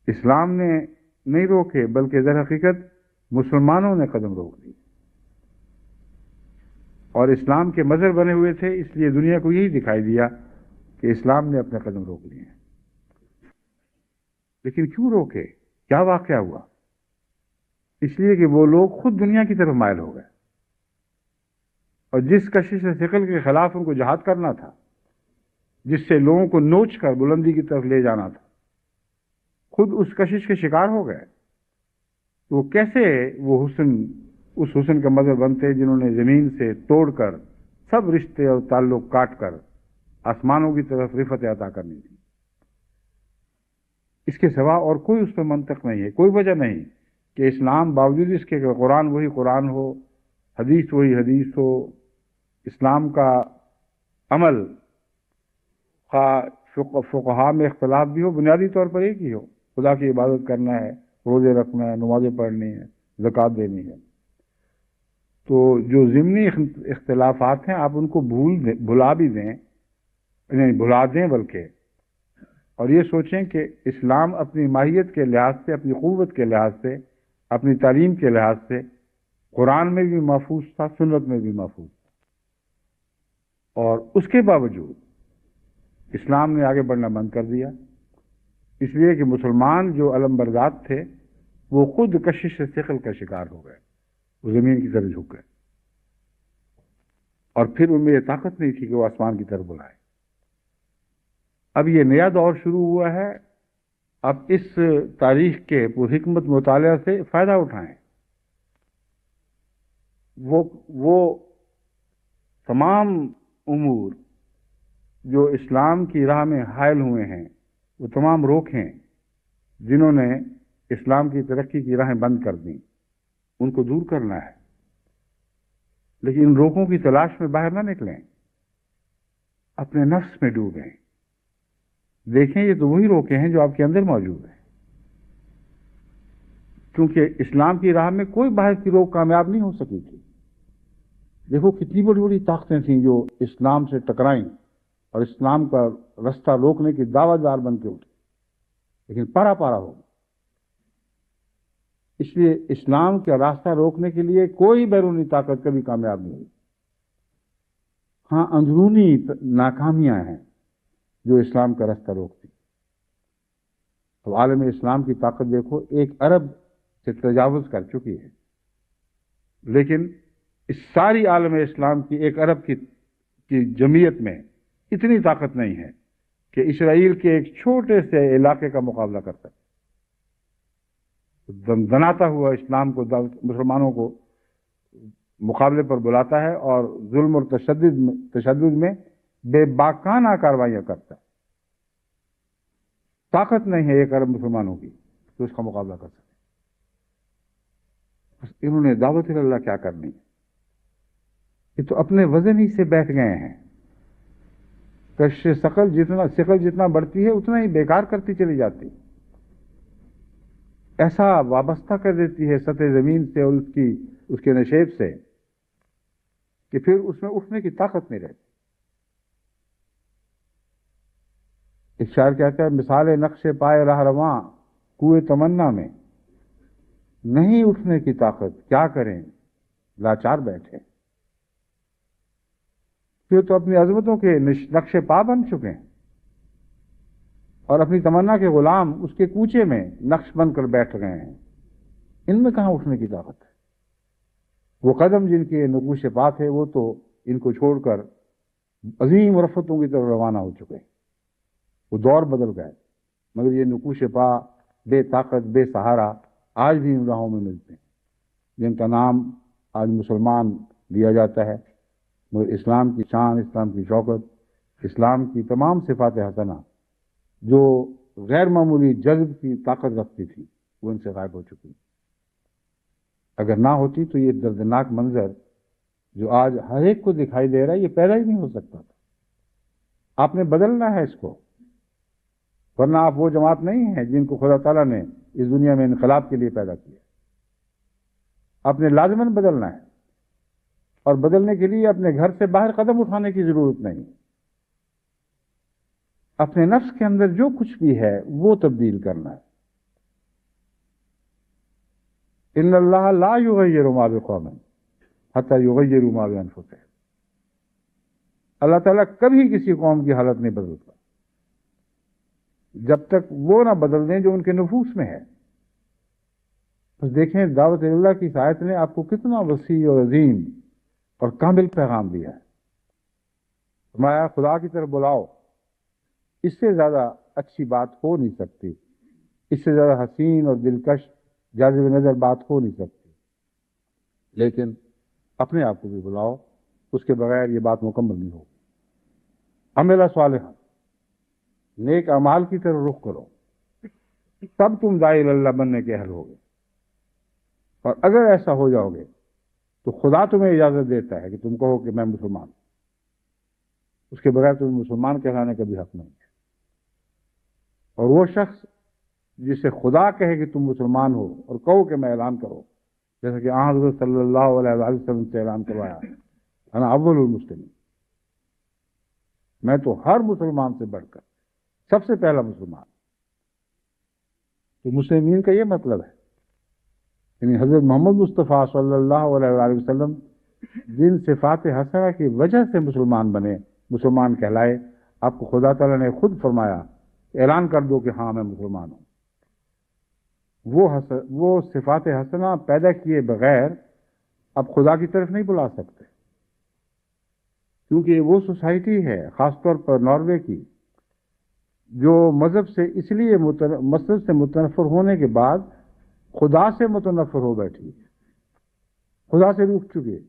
اسلام نے نہیں روکے بلکہ در حقیقت مسلمانوں نے قدم روک لی، اور اسلام کے مظہر بنے ہوئے تھے، اس لیے دنیا کو یہی دکھائی دیا کہ اسلام نے اپنے قدم روک لیے ہیں۔ لیکن کیوں روکے؟ کیا واقعہ ہوا؟ اس لیے کہ وہ لوگ خود دنیا کی طرف مائل ہو گئے، اور جس کشش ثقل کے خلاف ان کو جہاد کرنا تھا، جس سے لوگوں کو نوچ کر بلندی کی طرف لے جانا تھا، خود اس کشش کے شکار ہو گئے، تو وہ کیسے وہ اس حسن کا مظہر بنتے جنہوں نے زمین سے توڑ کر سب رشتے اور تعلق کاٹ کر آسمانوں کی طرف رفعت عطا کرنی تھی۔ اس کے سوا اور کوئی اس پر منطق نہیں ہے، کوئی وجہ نہیں کہ اسلام باوجود اس کے کہ قرآن وہی قرآن ہو، حدیث وہی حدیث ہو، اسلام کا عمل فقہا میں اختلاف بھی ہو، بنیادی طور پر ایک ہی ہو، خدا کی عبادت کرنا ہے، روزے رکھنا ہے، نمازیں پڑھنی ہے، زکوٰۃ دینی ہے۔ تو جو ضمنی اختلافات ہیں آپ ان کو بھلا بھی دیں، نہیں بھلا دیں بلکہ، اور یہ سوچیں کہ اسلام اپنی ماہیت کے لحاظ سے، اپنی قوت کے لحاظ سے، اپنی تعلیم کے لحاظ سے قرآن میں بھی محفوظ تھا، سنت میں بھی محفوظ تھا، اور اس کے باوجود اسلام نے آگے بڑھنا بند کر دیا، اس لیے کہ مسلمان جو علم بردار تھے وہ خود کشش ثقل کا شکار ہو گئے، وہ زمین کی طرف جھک گئے، اور پھر ان میں یہ طاقت نہیں تھی کہ وہ آسمان کی طرف بلائے۔ اب یہ نیا دور شروع ہوا ہے، اب اس تاریخ کے پرحکمت مطالعہ سے فائدہ اٹھائیں۔ وہ تمام امور جو اسلام کی راہ میں حائل ہوئے ہیں، وہ تمام روکیں جنہوں نے اسلام کی ترقی کی راہیں بند کر دیں، ان کو دور کرنا ہے، لیکن ان روکوں کی تلاش میں باہر نہ نکلیں، اپنے نفس میں ڈوبیں۔ دیکھیں یہ تو وہی روکے ہیں جو آپ کے اندر موجود ہیں، کیونکہ اسلام کی راہ میں کوئی باہر کی روک کامیاب نہیں ہو سکی تھی۔ دیکھو کتنی بڑی بڑی طاقتیں تھیں جو اسلام سے ٹکرائیں اور اسلام کا رستہ روکنے کی دعوت دار بن کے اٹھے، لیکن پارا پارا ہو گئی۔ اس لیے اسلام کا راستہ روکنے کے لیے کوئی بیرونی طاقت کبھی کامیاب نہیں ہوئی۔ ہاں اندرونی ناکامیاں ہیں جو اسلام کا راستہ روکتی۔ تو عالم اسلام کی طاقت دیکھو 1 ارب سے تجاوز کر چکی ہے، لیکن اس ساری عالم اسلام کی 1 ارب کی جمعیت میں اتنی طاقت نہیں ہے کہ اسرائیل کے ایک چھوٹے سے علاقے کا مقابلہ کر سکے۔ دناتا ہوا اسلام کو، مسلمانوں کو مقابلے پر بلاتا ہے اور ظلم اور تشدد میں بے باکانہ کاروائیاں کرتا ہے۔ طاقت نہیں ہے 1 ارب مسلمانوں کی تو اس کا مقابلہ کر سکے۔ بس انہوں نے دعوت اللہ کیا کرنی ہے، یہ تو اپنے وزن ہی سے بیٹھ گئے ہیں۔ کشش ثقل جتنا بڑھتی ہے اتنا ہی بیکار کرتی چلی جاتی، ایسا وابستہ کر دیتی ہے سطح زمین سے اور اس کے نشیب سے کہ پھر اس میں اٹھنے کی طاقت نہیں رہتی۔ ایک شاعر کہتا ہے، مثال نقش پائے راہ رواں کوئے تمنا میں، نہیں اٹھنے کی طاقت کیا کریں لاچار بیٹھے۔ پھر تو اپنی عظمتوں کے نقش پا بن چکے ہیں اور اپنی تمنا کے غلام اس کے کوچے میں نقش بن کر بیٹھ گئے ہیں۔ ان میں کہاں اٹھنے کی طاقت ہے؟ وہ قدم جن کے نقوش پا تھے وہ تو ان کو چھوڑ کر عظیم رفتوں کی طرف روانہ ہو چکے ہیں، وہ دور بدل گئے، مگر یہ نقوش پا بے طاقت بے سہارا آج بھی ان راہوں میں ملتے ہیں، جن کا نام آج مسلمان لیا جاتا ہے، مگر اسلام کی شان، اسلام کی شوکت، اسلام کی تمام صفات حسنہ جو غیر معمولی جذب کی طاقت رکھتی تھی وہ ان سے غائب ہو چکی۔ اگر نہ ہوتی تو یہ دردناک منظر جو آج ہر ایک کو دکھائی دے رہا ہے یہ پیدا ہی نہیں ہو سکتا تھا۔ آپ نے بدلنا ہے اس کو، ورنہ آپ وہ جماعت نہیں ہیں جن کو خدا تعالیٰ نے اس دنیا میں انقلاب کے لیے پیدا کیا۔ آپ نے لازماً بدلنا ہے، اور بدلنے کے لیے اپنے گھر سے باہر قدم اٹھانے کی ضرورت نہیں، اپنے نفس کے اندر جو کچھ بھی ہے وہ تبدیل کرنا ہے۔ ان اللہ لا یغیر ما بقوم حتی یغیروا ما بانفسہم، اللہ تعالیٰ کبھی کسی قوم کی حالت نہیں بدلتا جب تک وہ نہ بدل دیں جو ان کے نفوس میں ہے۔ بس دیکھیں دعوت اللہ کی آیت نے آپ کو کتنا وسیع اور عظیم اور کامل پیغام دیا ہے۔ فرمایا خدا کی طرف بلاؤ، اس سے زیادہ اچھی بات ہو نہیں سکتی، اس سے زیادہ حسین اور دلکش جاذب نظر بات ہو نہیں سکتی، لیکن اپنے آپ کو بھی بلاؤ، اس کے بغیر یہ بات مکمل نہیں ہوگی۔ عمل صالحا، نیک اعمال کی طرف رخ کرو، تب تم داعی اللہ بننے کے اہل ہوگے، اور اگر ایسا ہو جاؤ گے تو خدا تمہیں اجازت دیتا ہے کہ تم کہو کہ میں مسلمان ہوں، اس کے بغیر تمہیں مسلمان کہلانے کا بھی حق نہیں ہے۔ اور وہ شخص جسے خدا کہے کہ تم مسلمان ہو اور کہو کہ میں اعلان کرو، جیسا کہ حضرت صلی اللہ علیہ وسلم سے اعلان کروایا، انا اول المسلمین، میں تو ہر مسلمان سے بڑھ کر سب سے پہلا مسلمان۔ تو مسلمین کا یہ مطلب ہے، یعنی حضرت محمد مصطفیٰ صلی اللہ علیہ وسلم جن صفات حسنہ کی وجہ سے مسلمان بنے، مسلمان کہلائے، آپ کو خدا تعالیٰ نے خود فرمایا، اعلان کر دو کہ ہاں میں مسلمان ہوں۔ وہ صفات حسنہ پیدا کیے بغیر اب خدا کی طرف نہیں بلا سکتے، کیونکہ وہ سوسائٹی ہے خاص طور پر ناروے کی جو مذہب سے اس لیے مذہب سے متنفر ہونے کے بعد خدا سے متنفر ہو بیٹھی ہے، خدا سے روٹھ چکی ہے۔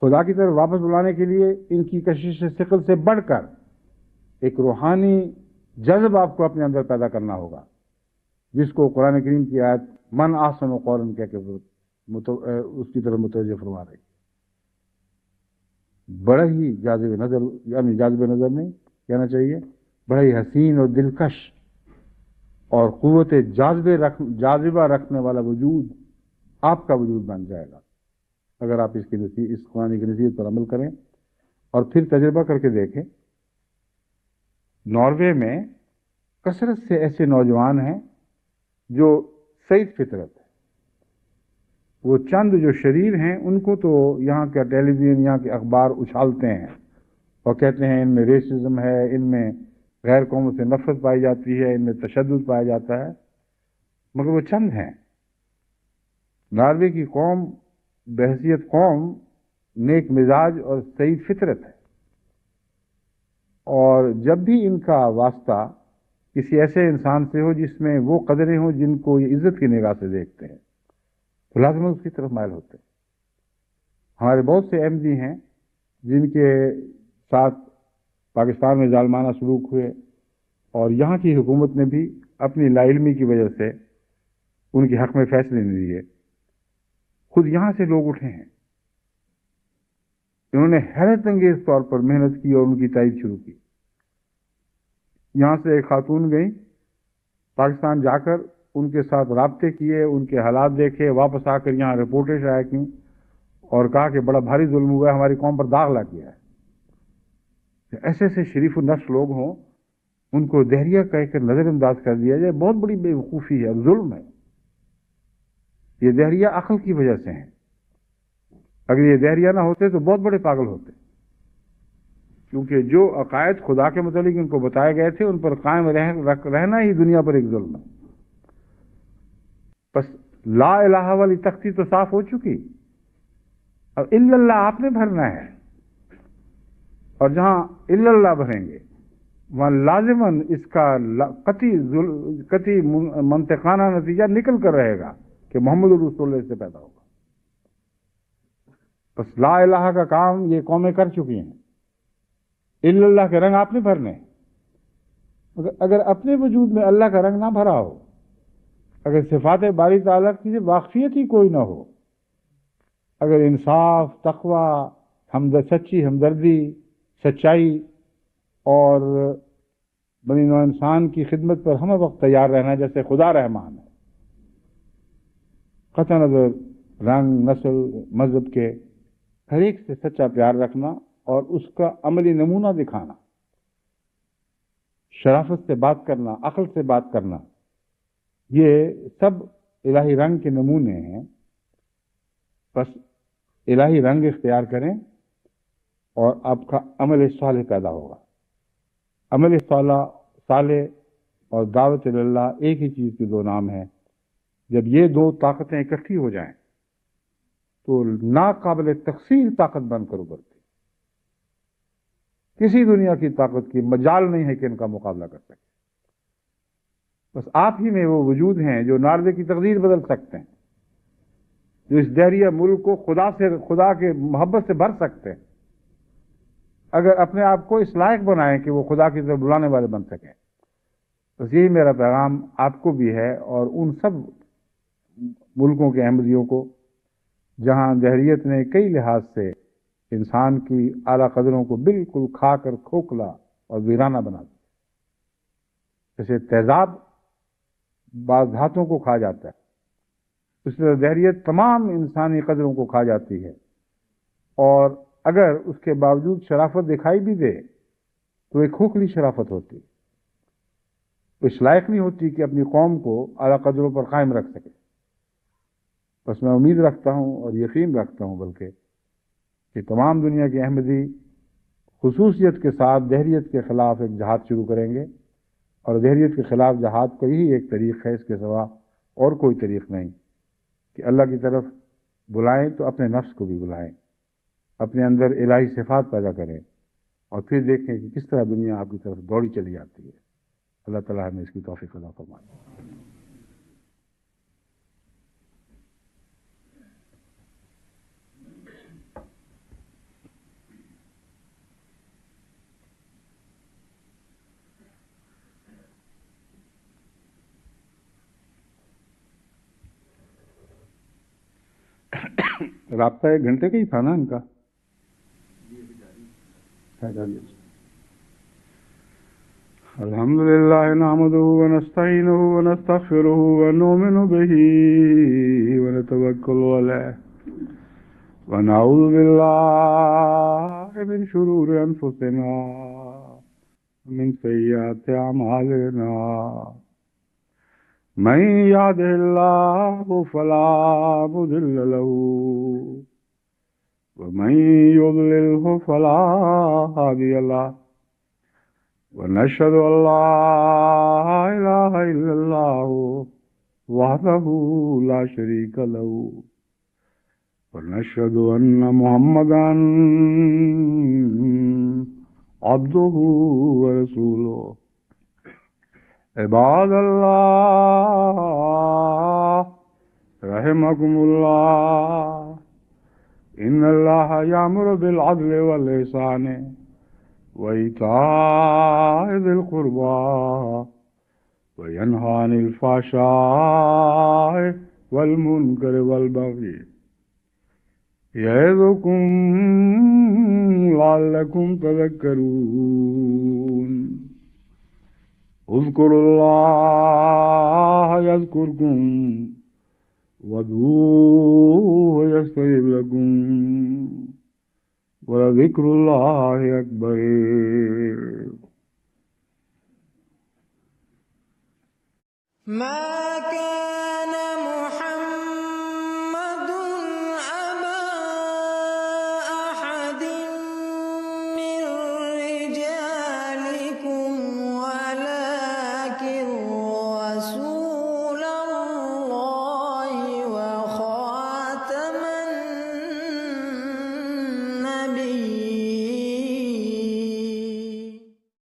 خدا کی طرف واپس بلانے کے لیے ان کی کشش ثقل سے بڑھ کر ایک روحانی جذب آپ کو اپنے اندر پیدا کرنا ہوگا، جس کو قرآن کریم کی آیت من احسن قولا کہہ کے اس کی طرف متوجہ فرما رہی ہے۔ بڑا ہی جاذب نظر، یعنی جاذب نظر نہیں کہنا چاہیے، بڑا ہی حسین اور دلکش اور قوت جاذبہ رکھنے والا وجود آپ کا وجود بن جائے گا اگر آپ اس قرآن کی نصیحت پر عمل کریں اور پھر تجربہ کر کے دیکھیں۔ ناروے میں کثرت سے ایسے نوجوان ہیں جو سعید فطرت ہے، وہ چند جو شریر ہیں ان کو تو یہاں کا ٹیلی ویژن، یہاں کے اخبار اچھالتے ہیں اور کہتے ہیں ان میں ریسزم ہے، ان میں غیر قوموں سے نفرت پائی جاتی ہے، ان میں تشدد پایا جاتا ہے، مگر وہ چند ہیں۔ ناروے کی قوم بحیثیت قوم نیک مزاج اور سعید فطرت ہے، اور جب بھی ان کا واسطہ کسی ایسے انسان سے ہو جس میں وہ قدریں ہوں جن کو یہ عزت کی نگاہ سے دیکھتے ہیں تو لازم اس کی طرف مائل ہوتے ہیں۔ ہمارے بہت سے احمدی ہیں جن کے ساتھ پاکستان میں ظالمانہ سلوک ہوئے اور یہاں کی حکومت نے بھی اپنی لا علمی کی وجہ سے ان کے حق میں فیصلے نہیں لیے، خود یہاں سے لوگ اٹھے ہیں، انہوں نے حیرت انگیز طور پر محنت کی اور ان کی تائید شروع کی۔ یہاں سے ایک خاتون گئی، پاکستان جا کر ان کے ساتھ رابطے کیے، ان کے حالات دیکھے، واپس آ کر یہاں رپورٹیں شائع کی اور کہا کہ بڑا بھاری ظلم ہوا ہے، ہماری قوم پر داغ لگ گیا ہے۔ ایسے ایسے شریف النفس لوگ ہوں، ان کو دہریہ کہہ کر نظر انداز کر دیا جائے، بہت بڑی بے وقوفی ہے اور ظلم ہے۔ یہ دہریہ عقل کی وجہ سے ہیں، اگر یہ دہریہ نہ ہوتے تو بہت بڑے پاگل ہوتے، کیونکہ جو عقائد خدا کے متعلق ان کو بتائے گئے تھے ان پر قائم رہنا ہی دنیا پر ایک ظلم ہے۔ بس لا الہ والی تختی تو صاف ہو چکی، اب الا اللہ آپ نے بھرنا ہے، اور جہاں الا اللہ بھریں گے وہاں لازماً اس کا قطعی منطقانہ نتیجہ نکل کر رہے گا کہ محمد رسول اللہ سے پیدا ہوگا۔ بس لا الہ کا کام یہ قومیں کر چکی ہیں، الا اللہ کے رنگ آپ نے بھرنے۔ اگر اپنے وجود میں اللہ کا رنگ نہ بھرا ہو، اگر صفات باری تعالیٰ کی واقفیت ہی کوئی نہ ہو، اگر انصاف، تقوی، سچی ہمدردی، سچائی اور بنی نوع انسان کی خدمت پر ہمہ وقت تیار رہنا جیسے خدا رحمان ہے، قطع نظر رنگ، نسل، مذہب کے ہر ایک سے سچا پیار رکھنا اور اس کا عملی نمونہ دکھانا، شرافت سے بات کرنا، عقل سے بات کرنا، یہ سب الہی رنگ کے نمونے ہیں۔ بس الہی رنگ اختیار کریں اور آپ کا عمل صالح پیدا ہوگا۔ عمل صالح اور دعوت اللہ ایک ہی چیز کے دو نام ہیں۔ جب یہ دو طاقتیں اکٹھی ہو جائیں تو ناقابل تقسیم طاقت بن کر ابھرتی، کسی دنیا کی طاقت کی مجال نہیں ہے کہ ان کا مقابلہ کر سکے۔ بس آپ ہی میں وہ وجود ہیں جو ناروے کی تقدیر بدل سکتے ہیں، جو اس دہریہ ملک کو خدا کے محبت سے بھر سکتے ہیں، اگر اپنے آپ کو اس لائق بنائیں کہ وہ خدا کی طرف بلانے والے بن سکیں۔ بس یہی میرا پیغام آپ کو بھی ہے اور ان سب ملکوں کے احمدیوں کو جہاں دہریت نے کئی لحاظ سے انسان کی اعلیٰ قدروں کو بالکل کھا کر کھوکھلا اور ویرانہ بنا دیا۔ جیسے تیزاب بعض دھاتوں کو کھا جاتا ہے، اس طرح دہریت تمام انسانی قدروں کو کھا جاتی ہے، اور اگر اس کے باوجود شرافت دکھائی بھی دے تو ایک کھوکھلی شرافت ہوتی، اس لائق نہیں ہوتی کہ اپنی قوم کو اعلیٰ قدروں پر قائم رکھ سکے۔ بس میں امید رکھتا ہوں اور یقین رکھتا ہوں بلکہ کہ تمام دنیا کے احمدی خصوصیت کے ساتھ دہریت کے خلاف ایک جہاد شروع کریں گے، اور دہریت کے خلاف جہاد کا ہی ایک طریق ہے، اس کے سوا اور کوئی طریق نہیں، کہ اللہ کی طرف بلائیں تو اپنے نفس کو بھی بلائیں، اپنے اندر الہی صفات پیدا کریں، اور پھر دیکھیں کہ کس طرح دنیا آپ کی طرف دوڑی چلی جاتی ہے۔ اللہ تعالیٰ ہمیں اس کی توفیق عطا فرمائے۔ رابطہ 1 گھنٹے کا ہی تھا نا ان کا؟ الحمدللہ نحمدہ ونستعینہ ونستغفرہ ونؤمن بہ ونتوکل علیہ ونعوذ باللہ من شرور انفسنا ومن سیئات اعمالنا من يهده الله فلا مضل له ومن يضلله فلا هادي له ونشهد أن لا إله إلا الله وحده لا شريك له ونشهد أن محمدا عبده ورسوله عباد اللہ رحمكم اللہ ان اللہ یامر بالعدل والإحسان وإیتاء ذی القربى وینہی عن الفحشاء والمنکر والبغی یعظکم لعلکم تذکرون اذکروا اللہ یذکرکم وادعوہ یستجب لکم ولذکر اللہ اکبر۔ ما كان